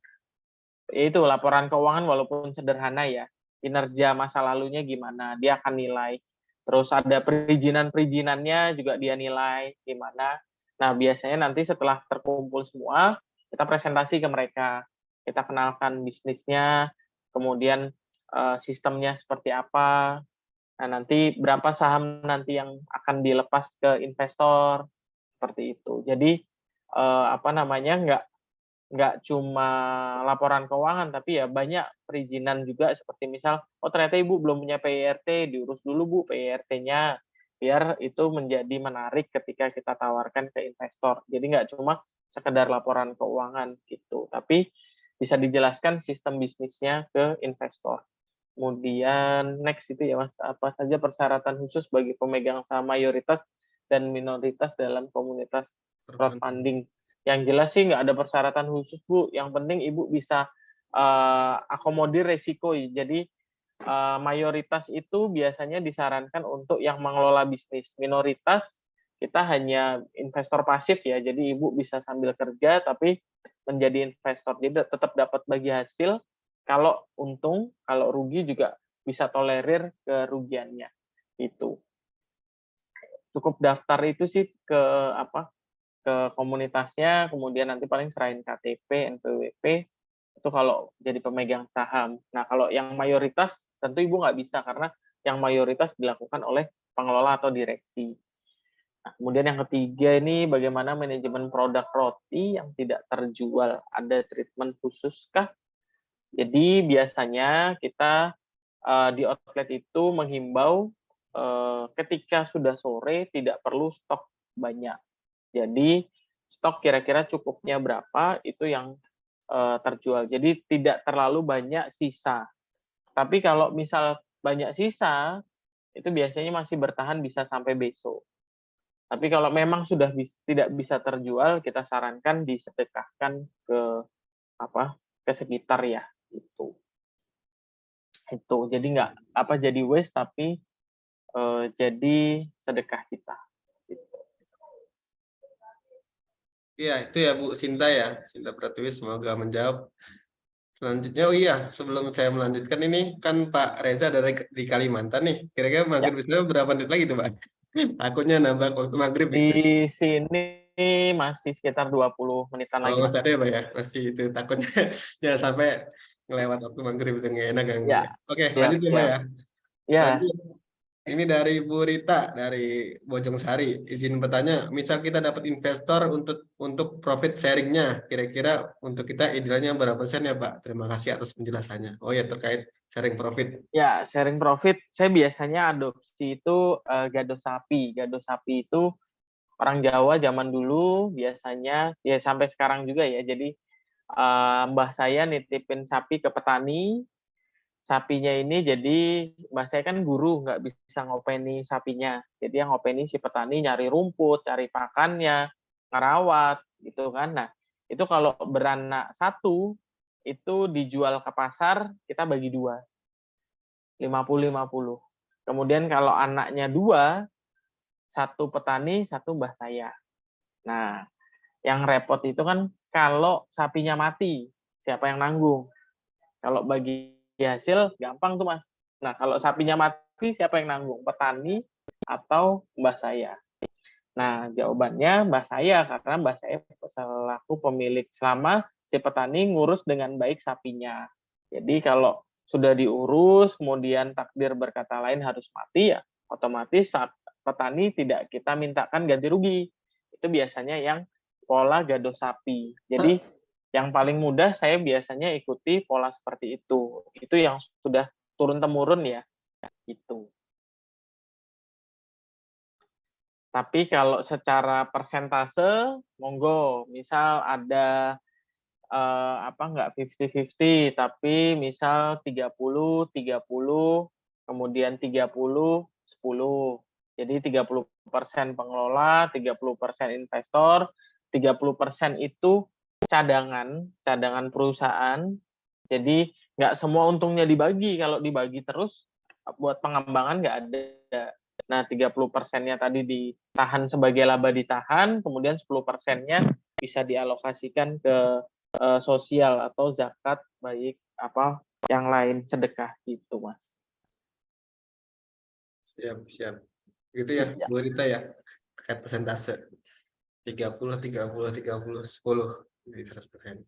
itu laporan keuangan walaupun sederhana ya, kinerja masa lalunya gimana, dia akan nilai. Terus ada perizinan-perizinannya juga dia nilai gimana. Nah, biasanya nanti setelah terkumpul semua, kita presentasi ke mereka. Kita kenalkan bisnisnya, kemudian sistemnya seperti apa. Nah, nanti berapa saham nanti yang akan dilepas ke investor, seperti itu. Jadi nggak cuma laporan keuangan, tapi ya banyak perizinan juga seperti misal, oh ternyata Ibu belum punya PIRT, diurus dulu Bu PIRT-nya, biar itu menjadi menarik ketika kita tawarkan ke investor. Jadi nggak cuma sekedar laporan keuangan gitu, tapi bisa dijelaskan sistem bisnisnya ke investor. Kemudian next itu ya Mas, apa saja persyaratan khusus bagi pemegang saham mayoritas dan minoritas dalam komunitas crowdfunding. Yang jelas sih nggak ada persyaratan khusus Bu, yang penting Ibu bisa akomodir resiko. Jadi mayoritas itu biasanya disarankan untuk yang mengelola bisnis. Minoritas kita hanya investor pasif ya. Jadi ibu bisa sambil kerja tapi menjadi investor. Jadi tetap dapat bagi hasil. Kalau untung, kalau rugi juga bisa tolerir kerugiannya. Itu. Cukup daftar itu sih ke komunitasnya, kemudian nanti paling serahin KTP, NPWP, itu kalau jadi pemegang saham. Nah, kalau yang mayoritas tentu ibu nggak bisa karena yang mayoritas dilakukan oleh pengelola atau direksi. Nah, kemudian yang ketiga ini bagaimana manajemen produk roti yang tidak terjual. Ada treatment khusus kah? Jadi biasanya kita di outlet itu menghimbau ketika sudah sore tidak perlu stok banyak. Jadi stok kira-kira cukupnya berapa itu yang terjual. Jadi tidak terlalu banyak sisa. Tapi kalau misal banyak sisa, itu biasanya masih bertahan bisa sampai besok. Tapi kalau memang sudah tidak bisa terjual, kita sarankan disedekahkan ke ke sekitar ya. Itu. Jadi nggak jadi waste tapi jadi sedekah kita. Iya, itu ya Bu Sinta ya. Sinta Pratiwi semoga menjawab. Selanjutnya, oh iya, sebelum saya melanjutkan ini kan Pak Reza dari di Kalimantan nih. Kira-kira maghrib Ya. di sana berapa menit lagi tuh Pak? Takutnya nambah waktu maghrib. Di sini masih sekitar 20 menitan lagi, Mas. Masih ada ya Pak ya? Masih itu takutnya ya sampai ngelewat waktu maghrib itu nggak enak ganggu. Ya, Oke, siap, lanjut ya Pak siap. ya. Ya, Lanjut. Ini dari Bu Rita dari Bojong Sari. Izin bertanya, misal kita dapat investor untuk profit sharingnya, kira-kira untuk kita idealnya berapa persen ya Pak? Terima kasih atas penjelasannya. Oh ya, terkait sharing profit. ya sharing profit. Saya biasanya adopsi itu gado sapi. Gado sapi itu orang Jawa zaman dulu biasanya ya sampai sekarang juga ya. Jadi mbah saya nitipin sapi ke petani. Sapinya ini jadi mbah saya kan guru, nggak bisa ngopeni sapinya. Jadi yang ngopeni si petani nyari rumput, cari pakannya, ngerawat gitu kan. Nah, itu kalau beranak satu itu dijual ke pasar kita bagi 2, 50-50. Kemudian kalau anaknya 2, satu petani, satu mbah saya. Nah, yang repot itu kan kalau sapinya mati, siapa yang nanggung? Kalau bagi hasil gampang tuh Mas. Nah, kalau sapinya mati siapa yang nanggung? Petani atau mbah saya? Nah, jawabannya mbah saya karena mbah saya selaku pemilik selama si petani ngurus dengan baik sapinya. Jadi kalau sudah diurus kemudian takdir berkata lain harus mati ya otomatis saat petani tidak kita mintakan ganti rugi. Itu biasanya yang pola gado sapi. Jadi yang paling mudah saya biasanya ikuti pola seperti itu. Itu yang sudah turun-temurun ya. Itu. Tapi kalau secara persentase, monggo. Misal ada nggak 50-50, tapi misal 30-30, kemudian 30-10. Jadi 30% pengelola, 30% investor, 30% itu cadangan perusahaan. Jadi nggak semua untungnya dibagi. Kalau dibagi terus, buat pengembangan nggak ada. Nah, 30%-nya tadi ditahan sebagai laba ditahan, kemudian 10%-nya bisa dialokasikan ke sosial atau zakat, baik yang lain sedekah gitu, Mas. Siap. Gitu ya, Bu Rita ya. Terkait persentase. 30, 10. Jadi 100%.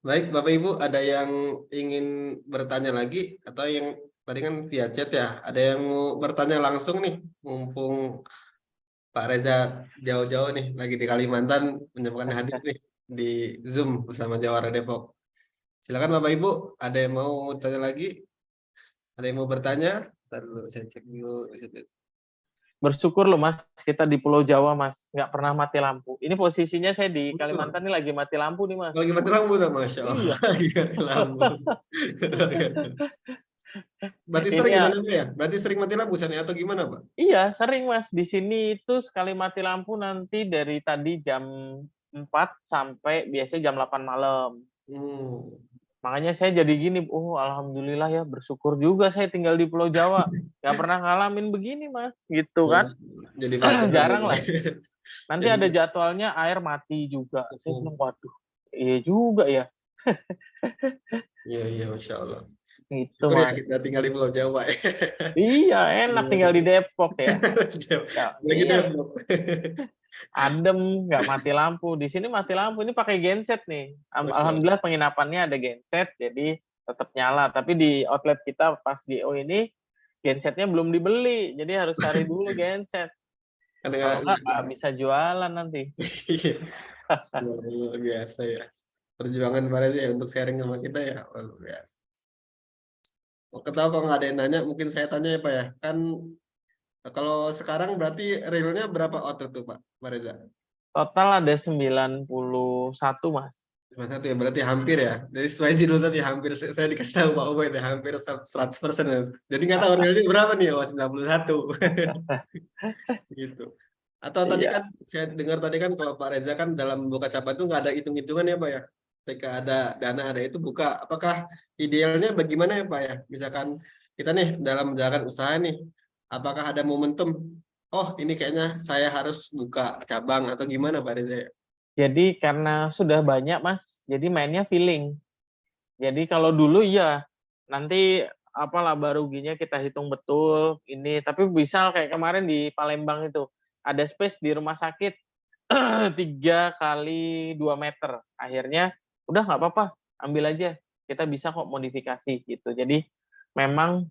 Baik, Bapak Ibu, ada yang ingin bertanya lagi atau yang tadi kan via chat ya, ada yang mau bertanya langsung nih, mumpung Pak Reza jauh-jauh nih, lagi di Kalimantan, menyempatkan hadir nih di Zoom bersama Jawara Depok. Silakan Bapak Ibu, ada yang mau tanya lagi? Ada yang mau bertanya? Ntar dulu, saya cek dulu. Bersyukur loh Mas, kita di Pulau Jawa Mas, nggak pernah mati lampu. Ini posisinya saya di Kalimantan ini lagi mati lampu nih Mas. Lagi mati lampu tuh, Masya Allah. Iya. Lagi mati lampu. Berarti sering Ini gimana ya? Berarti sering mati lampu sana atau gimana Pak? iya sering Mas. Di sini itu sekali mati lampu nanti dari tadi jam 4 sampai biasanya jam 8 malam. Makanya saya jadi gini, oh alhamdulillah ya bersyukur juga saya tinggal di Pulau Jawa. Nggak pernah ngalamin begini Mas, gitu Oh, kan. jadi pelajaran Jarang ya. lah. Nanti Jadi ada jadwalnya air mati juga. Saya bilang, waduh, iya juga ya. iya, Masya Allah. Gitu Syukur ya Mas. kita tinggal di Pulau Jawa ya. Iya, enak tinggal di Depok ya. Ya, Lagi iya, Depok. adem, nggak mati lampu. Di sini mati lampu, ini pakai genset nih. Masya Allah. Alhamdulillah penginapannya ada genset, jadi tetap nyala. Tapi di outlet kita pas GO ini, gensetnya belum dibeli, jadi harus cari dulu genset. Kalau nggak bisa jualan nanti. Iya. Luar biasa ya. Perjuangan Pak Reza ya untuk sharing sama kita ya. Luar biasa. Ketahu kalau nggak ada yang nanya, mungkin saya tanya ya Pak ya. Kan kalau sekarang berarti realnya berapa outlet tuh Pak Reza? Total ada 91 Mas. Cuma satu ya, berarti hampir ya. Jadi sesuai judul tadi hampir, saya dikasih tahu Pak Ubaid ya, hampir 100% ya. Jadi nggak tahu realnya berapa nih, oh 91. Gitu. Atau tadi Iya. kan saya dengar tadi kan kalau Pak Reza kan dalam buka cabang itu nggak ada hitung-hitungan ya Pak ya. Ketika ada dana ada itu buka, apakah idealnya bagaimana ya Pak ya? Misalkan kita nih dalam menjalankan usaha nih, apakah ada momentum? Oh ini kayaknya saya harus buka cabang atau gimana Pak Reza? Jadi karena sudah banyak Mas, jadi mainnya feeling. Jadi kalau dulu ya nanti apa laba ruginya kita hitung betul ini, tapi bisa kayak kemarin di Palembang itu ada space di rumah sakit 3 kali 2 meter. Akhirnya udah nggak apa-apa, ambil aja. Kita bisa kok modifikasi gitu. Jadi memang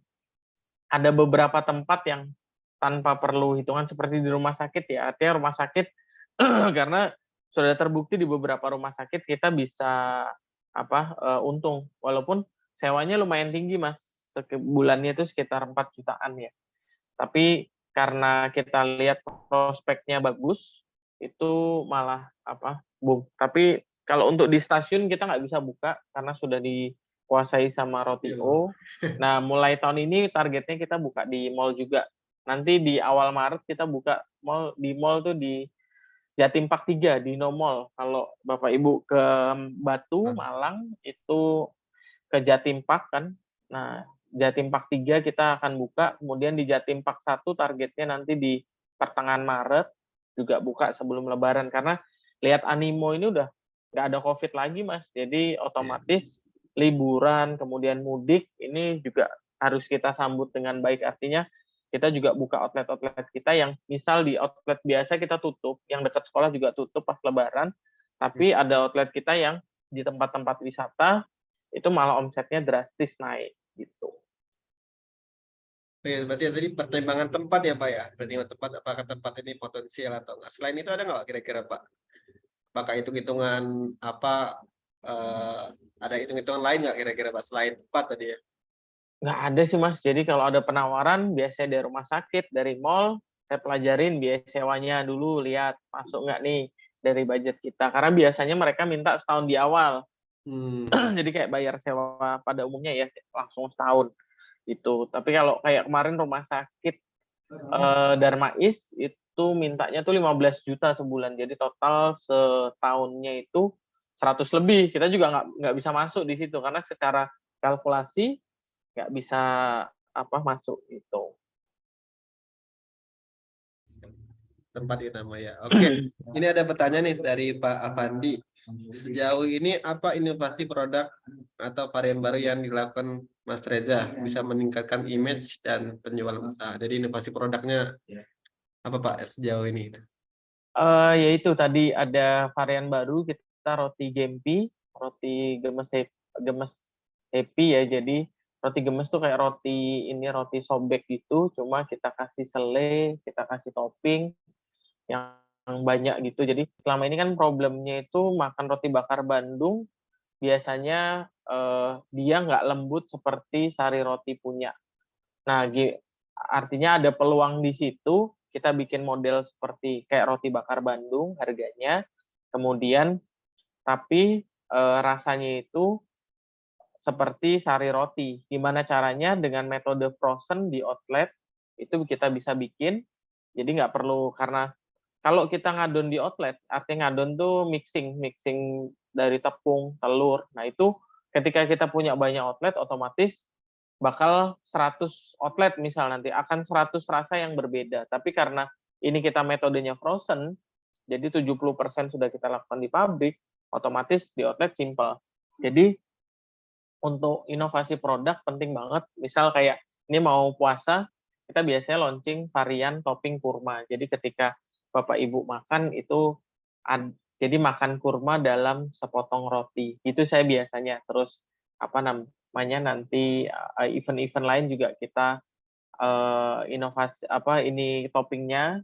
ada beberapa tempat yang tanpa perlu hitungan seperti di rumah sakit ya. Artinya rumah sakit karena sudah terbukti di beberapa rumah sakit kita bisa untung walaupun sewanya lumayan tinggi Mas. Bulannya itu sekitar 4 jutaan ya. Tapi karena kita lihat prospeknya bagus, itu malah boom. Tapi kalau untuk di stasiun kita nggak bisa buka karena sudah dikuasai sama Rotio. Nah, mulai tahun ini targetnya kita buka di mall juga. Nanti di awal Maret kita buka mall tuh di Jatim Park 3 di No Mall. Kalau Bapak Ibu ke Batu, Malang itu ke Jatim Park kan. Nah, Jatim Park 3 kita akan buka, kemudian di Jatim Park 1 targetnya nanti di pertengahan Maret juga buka sebelum Lebaran karena lihat animo ini udah nggak ada COVID lagi Mas, jadi otomatis liburan kemudian mudik ini juga harus kita sambut dengan baik, artinya kita juga buka outlet-outlet kita yang misal di outlet biasa kita tutup, yang dekat sekolah juga tutup pas Lebaran, tapi ada outlet kita yang di tempat-tempat wisata itu malah omsetnya drastis naik gitu. Oke, berarti tadi pertimbangan tempat ya Pak ya, pertimbangan tempat apakah tempat ini potensial atau enggak. Selain itu ada nggak kira-kira Pak? Apakah hitung-hitungan ada hitung-hitungan lain nggak kira-kira Pak selain tempat tadi ya? Nggak ada sih Mas, jadi kalau ada penawaran biasanya dari rumah sakit, dari mall, saya pelajarin biaya sewanya dulu, lihat masuk nggak nih dari budget kita. Karena biasanya mereka minta setahun di awal. Jadi kayak bayar sewa pada umumnya ya langsung setahun gitu. Tapi kalau kayak kemarin rumah sakit Darmais itu mintanya tuh 15 juta sebulan. Jadi total setahunnya itu 100 lebih. Kita juga nggak bisa masuk di situ karena secara kalkulasi nggak bisa masuk itu. Tempat itu namanya. Oke, ini ada pertanyaan nih dari Pak Afandi. Sejauh ini apa inovasi produk atau varian baru yang dilakukan Mas Reza bisa meningkatkan image dan penjualan usaha? Jadi inovasi produknya apa Pak sejauh ini? Yaitu tadi ada varian baru kita roti gempi, roti gemes happy ya. Jadi roti gemes tuh kayak roti sobek gitu, cuma kita kasih selai, kita kasih topping yang banyak gitu. Jadi selama ini kan problemnya itu makan roti bakar Bandung biasanya dia nggak lembut seperti sari roti punya. Nah, artinya ada peluang di situ kita bikin model seperti kayak roti bakar Bandung harganya, kemudian tapi rasanya itu seperti sari roti. Gimana caranya dengan metode frozen di outlet itu kita bisa bikin. Jadi nggak perlu karena kalau kita ngadon di outlet, artinya ngadon tuh mixing dari tepung, telur. Nah itu ketika kita punya banyak outlet, otomatis bakal 100 outlet misal nanti akan 100 rasa yang berbeda. Tapi karena ini kita metodenya frozen, jadi 70% sudah kita lakukan di pabrik, otomatis di outlet simple. Jadi untuk inovasi produk penting banget. Misal kayak ini mau puasa, kita biasanya launching varian topping kurma. Jadi ketika Bapak Ibu makan itu jadi makan kurma dalam sepotong roti. Itu saya biasanya. Terus apa namanya nanti event-event lain juga kita inovasi ini toppingnya.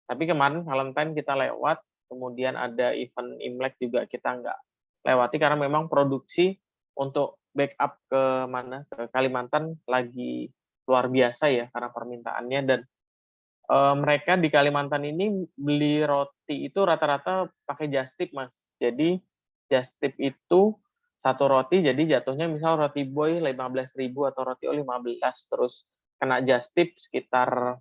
Tapi kemarin Valentine kita lewat, kemudian ada event Imlek juga kita nggak lewati karena memang produksi untuk backup ke Kalimantan lagi luar biasa ya karena permintaannya, dan mereka di Kalimantan ini beli roti itu rata-rata pakai just tip, Mas. Jadi just tip itu satu roti jadi jatuhnya misal roti boy 15.000 atau roti O 15, terus kena just tip sekitar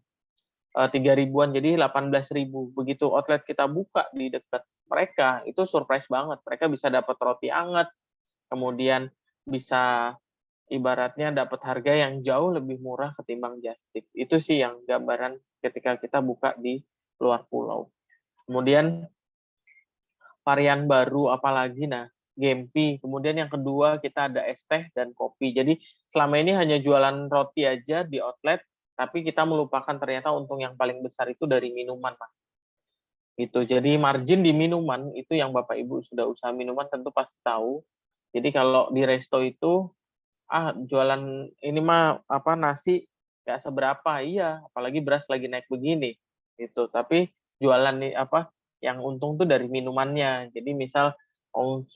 3.000-an, jadi 18.000. Begitu outlet kita buka di dekat mereka, itu surprise banget. Mereka bisa dapat roti anget, kemudian bisa ibaratnya dapat harga yang jauh lebih murah ketimbang just tip. Itu sih yang gambaran ketika kita buka di luar pulau. Kemudian varian baru apalagi, nah Gempi. Kemudian yang kedua kita ada es teh dan kopi. Jadi selama ini hanya jualan roti aja di outlet, tapi kita melupakan ternyata untung yang paling besar itu dari minuman, Mas. Gitu. Jadi margin di minuman itu yang Bapak Ibu sudah usaha minuman tentu pasti tahu. Jadi kalau di resto itu jualan ini mah nasi nggak seberapa, iya, apalagi beras lagi naik begini gitu. Tapi jualan nih yang untung tuh dari minumannya. Jadi misal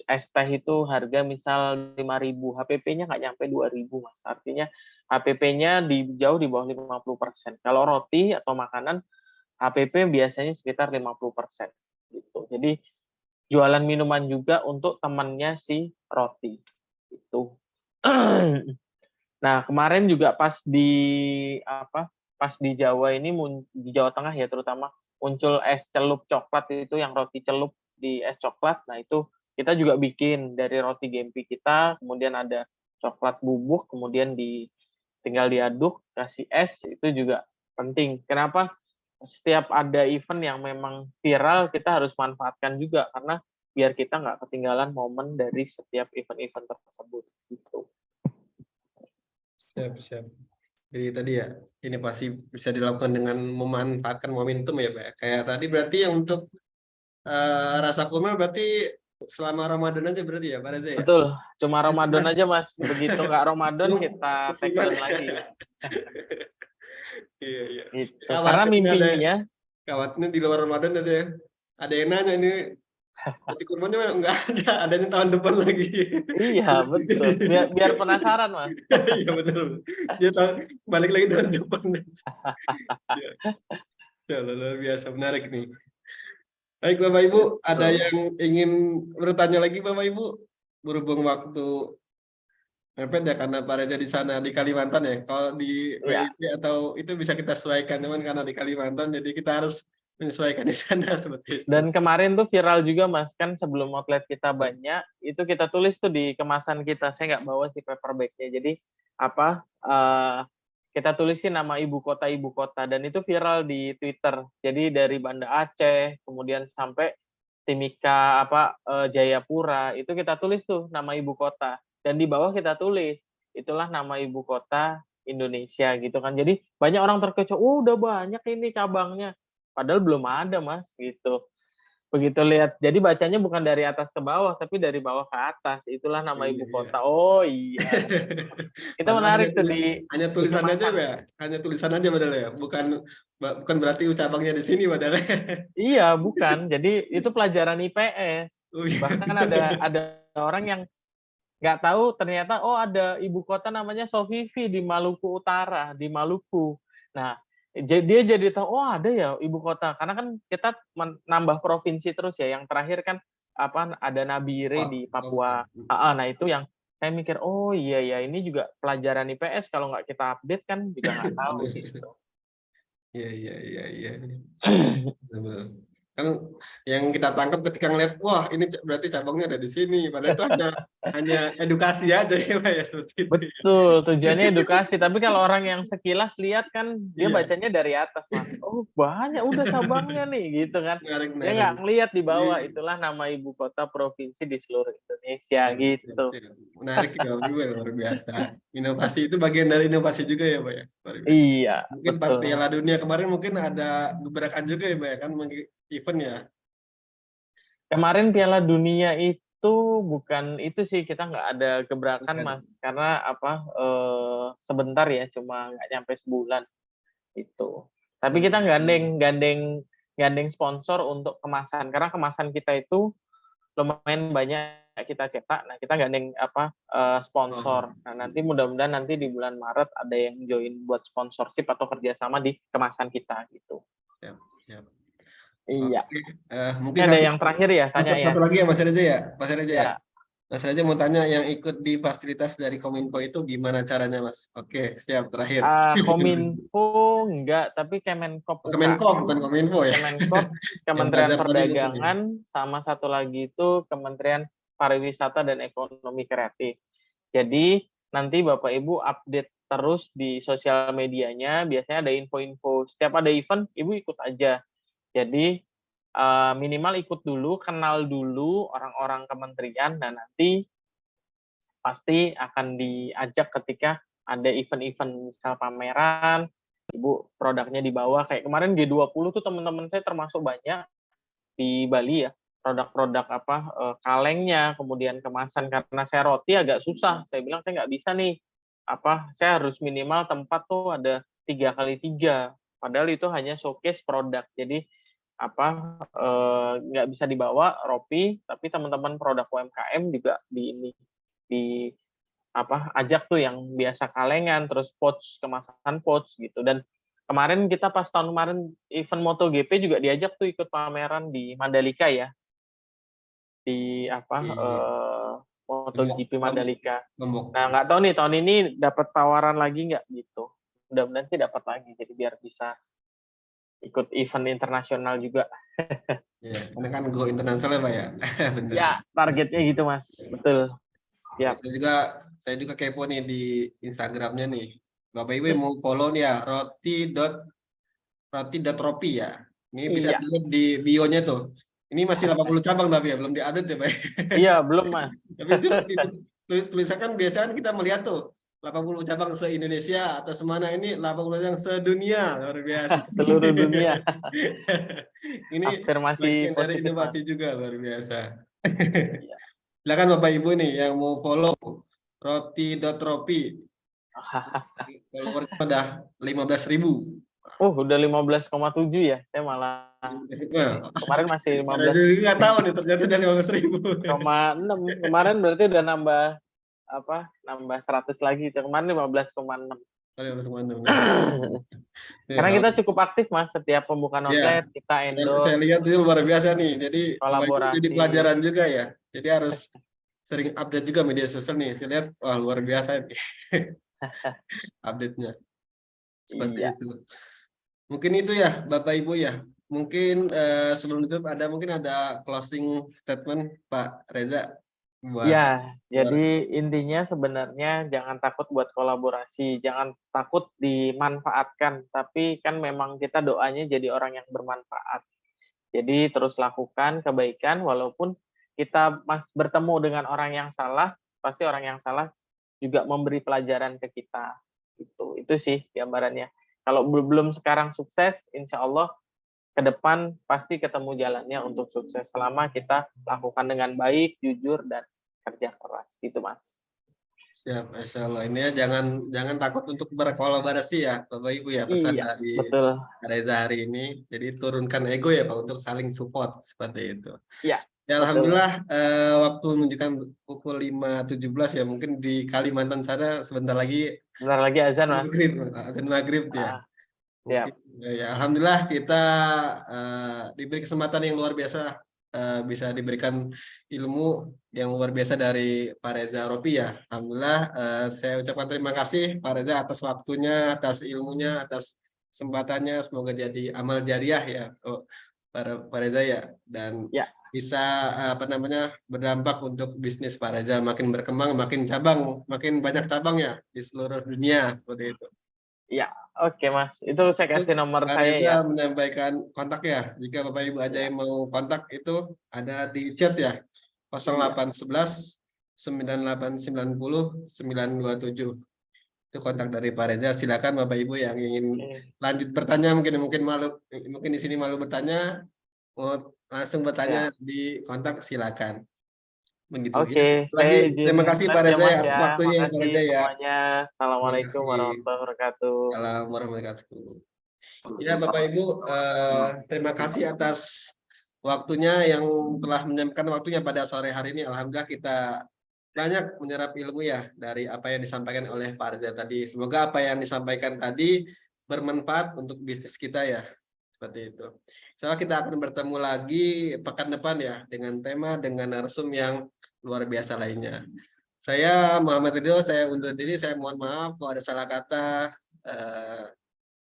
es teh itu harga misal 5.000, HPP-nya nggak nyampe 2.000, Mas. Artinya HPP-nya jauh di bawah 50%. Kalau roti atau makanan HPP biasanya sekitar 50% gitu. Jadi jualan minuman juga untuk temannya si roti itu. Nah, kemarin juga pas di Jawa ini, di Jawa Tengah ya terutama, muncul es celup coklat itu yang roti celup di es coklat. Nah, itu kita juga bikin dari roti Gempi kita, kemudian ada coklat bubuk, kemudian tinggal diaduk, kasih es, itu juga penting. Kenapa? Setiap ada event yang memang viral, kita harus manfaatkan juga, karena biar kita nggak ketinggalan momen dari setiap event-event tersebut gitu. Siap. Jadi tadi ya, ini pasti bisa dilakukan dengan memanfaatkan momentum ya, Pak. Kayak tadi berarti yang untuk rasa kurma berarti selama Ramadan aja berarti ya, Pak Reza ya? Betul, cuma Ramadan aja, Mas. Begitu nggak Ramadan kita take down lagi. Iya. Gitu. Karena mimpinya Khawatirnya di luar Ramadan ada yang nanya ini roti kurmanya nggak ada, adanya tahun depan lagi. iya, betul. Biar penasaran, Mas. Iya betul. Dia balik lagi tahun depan. Ya, luar biasa, menarik nih. Baik Bapak Ibu, ada yang ingin bertanya lagi Bapak Ibu? Berhubung waktu mepet ya karena Pak Reza di sana di Kalimantan ya. Kalau di WIP atau itu bisa kita sesuaikan, cuman karena di Kalimantan jadi kita harus menyesuaikan di sana seperti itu. Dan kemarin tuh viral juga, Mas, kan sebelum outlet kita banyak, itu kita tulis tuh di kemasan kita. Saya nggak bawa si paper bag-nya. Jadi kita tulisin nama ibu kota, dan itu viral di Twitter. Jadi dari Banda Aceh, kemudian sampai Timika Jayapura, itu kita tulis tuh nama ibu kota. Dan di bawah kita tulis, itulah nama ibu kota Indonesia gitu kan. Jadi banyak orang terkecoh, udah banyak ini cabangnya. Padahal belum ada, Mas, gitu. Begitu lihat, jadi bacanya bukan dari atas ke bawah, tapi dari bawah ke atas. Itulah nama ibu kota. Oh iya. Itu menarik tuh hanya tulisan aja ya, hanya tulisan aja padahal ya, bukan berarti cabangnya di sini padahal. Iya, bukan. Jadi itu pelajaran IPS. Bahkan ada orang yang nggak tahu ternyata ada ibu kota namanya Sofifi di Maluku Utara, di Maluku. Nah, dia jadi tahu ada ya ibu kota, karena kan kita nambah provinsi terus ya. Yang terakhir kan ada Nabire di Papua. Nah itu yang saya mikir, oh iya ya, ini juga pelajaran IPS, kalau nggak kita update kan juga nggak tahu gitu. Iya. Kan yang kita tangkap ketika ngeliat, wah ini berarti cabangnya ada di sini. Padahal itu hanya edukasi aja ya Pak ya seperti itu. Betul, tujuannya edukasi. Tapi kalau orang yang sekilas lihat kan dia Iya, bacanya dari atas, Mas. Oh, banyak udah cabangnya nih, gitu kan. menarik Dia menarik. nggak ngelihat di Jadi bawah, itulah nama ibu kota provinsi di seluruh Indonesia, siap, siap, gitu. siap. Menarik ya juga luar biasa. Inovasi itu bagian dari inovasi juga ya Pak ya. Luar biasa. Iya, Mungkin pas betul, Piala Mas. Dunia kemarin mungkin ada gebrakan juga ya Pak ya kan event ya. Kemarin Piala Dunia itu bukan itu sih, kita nggak ada gebrakan, Bukan. Mas. Karena apa, sebentar ya, cuma nggak nyampe sebulan, itu. Tapi Oh, kita gandeng sponsor untuk kemasan, karena kemasan kita itu lumayan banyak kita cetak. Nah, kita gandeng apa, sponsor. Nah, nanti mudah-mudahan nanti di bulan Maret ada yang join buat sponsorship atau kerjasama di kemasan kita, gitu. siap, siap. Iya. Oke, Ini mungkin ada yang terakhir ya, tanya ya? satu lagi ya Mas Reza ya, Mas Reza ya. Ya. Mas Reza mau tanya yang ikut di fasilitas dari Kominfo itu gimana caranya Mas? Oke, siap terakhir. Kominfo enggak, tapi Kemenkop Kemenkom, UKM, bukan Kominfo ya. Kemenkop, Yang Kementerian belajar tadi mungkin ya. Perdagangan, sama satu lagi itu Kementerian Pariwisata dan Ekonomi Kreatif. Jadi nanti Bapak Ibu update terus di sosial medianya, biasanya ada info-info. Setiap ada event, Ibu ikut aja. Jadi minimal ikut dulu, kenal dulu orang-orang kementerian, dan nanti pasti akan diajak ketika ada event-event misal pameran, Ibu produknya dibawa. Kayak kemarin G20 tuh teman-teman saya termasuk banyak di Bali ya, produk-produk apa, kalengnya, kemudian kemasan. Karena saya roti agak susah, saya bilang saya nggak bisa nih, apa, saya harus minimal tempat tuh ada 3x3, padahal itu hanya showcase produk. Jadi apa, nggak bisa dibawa Ropi, tapi teman-teman produk UMKM juga di apa, ajak tuh yang biasa kalengan, terus pouch, kemasan pouch gitu. Dan kemarin kita pas tahun kemarin event MotoGP juga diajak tuh ikut pameran di Mandalika ya, di apa, Lombok, MotoGP Mandalika. Lombok. Nah, nggak tahu nih tahun ini dapat tawaran lagi nggak gitu. Mudah-mudahan sih dapat lagi, jadi biar bisa ikut event internasional juga. Ya, karena kan go internasional ya Pak ya. Benar. Ya, targetnya gitu Mas, betul. Siap. Saya juga kepo nih di Instagramnya nih. Bapak Ibu mau follow nih ya, roti.ropi ya. Ini bisa Iya, dilihat di bio-nya tuh. Ini masih 80 cabang tapi ya, belum diupdate ya Pak. iya belum Mas. Tapi itu tulisan biasanya kita melihat tuh 80 cabang se-Indonesia atau semana, ini 80 cabang sedunia, luar biasa. Seluruh dunia. Ini Afirmasi bagian dari positif Mas. inovasi juga, luar biasa. Iya. Silakan Bapak Ibu nih yang mau follow roti.ropi. Follower kita udah 15.000. Udah 15,7 ya. Saya malah kemarin masih Ada juga nggak tahu nih, ternyata udah 15.000. 15,6. Kemarin berarti udah nambah apa? Nambah 100 lagi. Kemarin 15,6. Karena kita cukup aktif Mas, setiap pembukaan Ya, outlet kita saya endorse, lihat itu luar biasa nih. Jadi Bapak Ibu jadi kolaborasi. pelajaran juga ya. Jadi harus sering update juga media sosial nih. Saya lihat wah luar biasa nih update-nya. Seperti Iya. itu. Mungkin itu ya Bapak Ibu ya. Mungkin sebelum itu mungkin ada closing statement Pak Reza buat Ya, jadi intinya sebenarnya jangan takut buat kolaborasi, jangan takut dimanfaatkan, tapi kan memang kita doanya jadi orang yang bermanfaat. Jadi terus lakukan kebaikan walaupun kita bertemu dengan orang yang salah, pasti orang yang salah juga memberi pelajaran ke kita. Itu sih gambarannya. Kalau belum sekarang sukses, insya Allah ke depan pasti ketemu jalannya untuk sukses selama kita lakukan dengan baik, jujur, dan kerja keras. Gitu, Mas. siap, Masya Allah. Ini ya jangan takut untuk berkolaborasi ya Bapak Ibu ya, pesan Iya, dari betul. Reza hari ini. Jadi turunkan ego ya Pak untuk saling support seperti itu. Iya, Ya, betul. alhamdulillah waktu menunjukkan pukul 5.17 ya, mungkin di Kalimantan sana sebentar lagi Bentar lagi azan, Mas. azan maghrib ya. Siap. Mungkin, ya, alhamdulillah kita diberi kesempatan yang luar biasa, bisa diberikan ilmu yang luar biasa dari Pak Reza Ropi ya. Alhamdulillah saya ucapkan terima kasih Pak Reza atas waktunya, atas ilmunya, atas kesempatannya. Semoga jadi amal jariah ya Pak Reza ya, dan Ya. bisa berdampak untuk bisnis Pak Reza makin berkembang, makin banyak cabang ya di seluruh dunia seperti itu. Ya, oke Mas. Itu saya kasih nomor Pak saya Reza ya. menyampaikan kontak ya. Jika Bapak Ibu ada yang mau kontak itu ada di chat ya. 0811 9890 927. Itu kontak dari Pak Reza. Silakan Bapak Ibu yang ingin lanjut bertanya, mungkin di sini malu bertanya, mau langsung bertanya di kontak, silakan. Begitu. Oke, Lagi saya izin terima kasih Pak Reza Mas ya atas waktunya ya Pak Makasih Reza ya. semuanya. Assalamualaikum Terima kasih. warahmatullahi wabarakatuh. Assalamualaikum warahmatullahi wabarakatuh. Ya Bapak Ibu, terima kasih atas waktunya yang telah menyempatkan waktunya pada sore hari ini. Alhamdulillah kita banyak menyerap ilmu ya dari apa yang disampaikan oleh Pak Reza tadi. Semoga apa yang disampaikan tadi bermanfaat untuk bisnis kita ya. Seperti itu. Setelah kita akan bertemu lagi pekan depan ya dengan narsum yang luar biasa lainnya. Saya Muhammad Ridho, saya undur diri. Saya mohon maaf kalau ada salah kata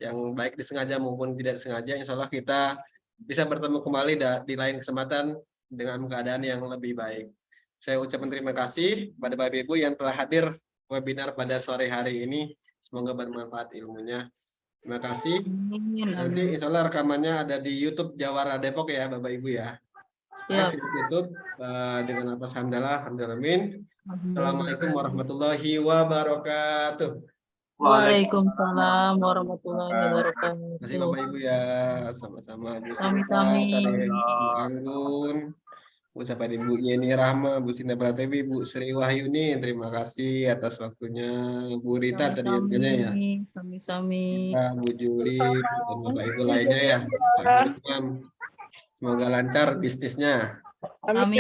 yang baik disengaja maupun tidak disengaja. Insya Allah kita bisa bertemu kembali di lain kesempatan dengan keadaan yang lebih baik. Saya ucapkan terima kasih kepada Bapak Ibu yang telah hadir webinar pada sore hari ini. Semoga bermanfaat ilmunya. Terima kasih. Nanti insya Allah rekamannya ada di YouTube Jawara Depok ya Bapak Ibu ya. Siap. YouTube dengan atas hamdalah, alhamdulillah. Assalamualaikum warahmatullahi wabarakatuh. Waalaikumsalam warahmatullahi wabarakatuh. Terima kasih Bapak Ibu ya, sama-sama Bu Sami-sami. Bu Anggun, Bu Sapa Ibu Yeni Rahma, Bu Sinta Pratewi, Bu Sri Wahyuni, terima kasih atas waktunya. Bu Rita tadi infonya ya. Sami-sami. Bu Juli dan Bapak Ibu lainnya ya. Pak Imam. Semoga lancar bisnisnya. Amin.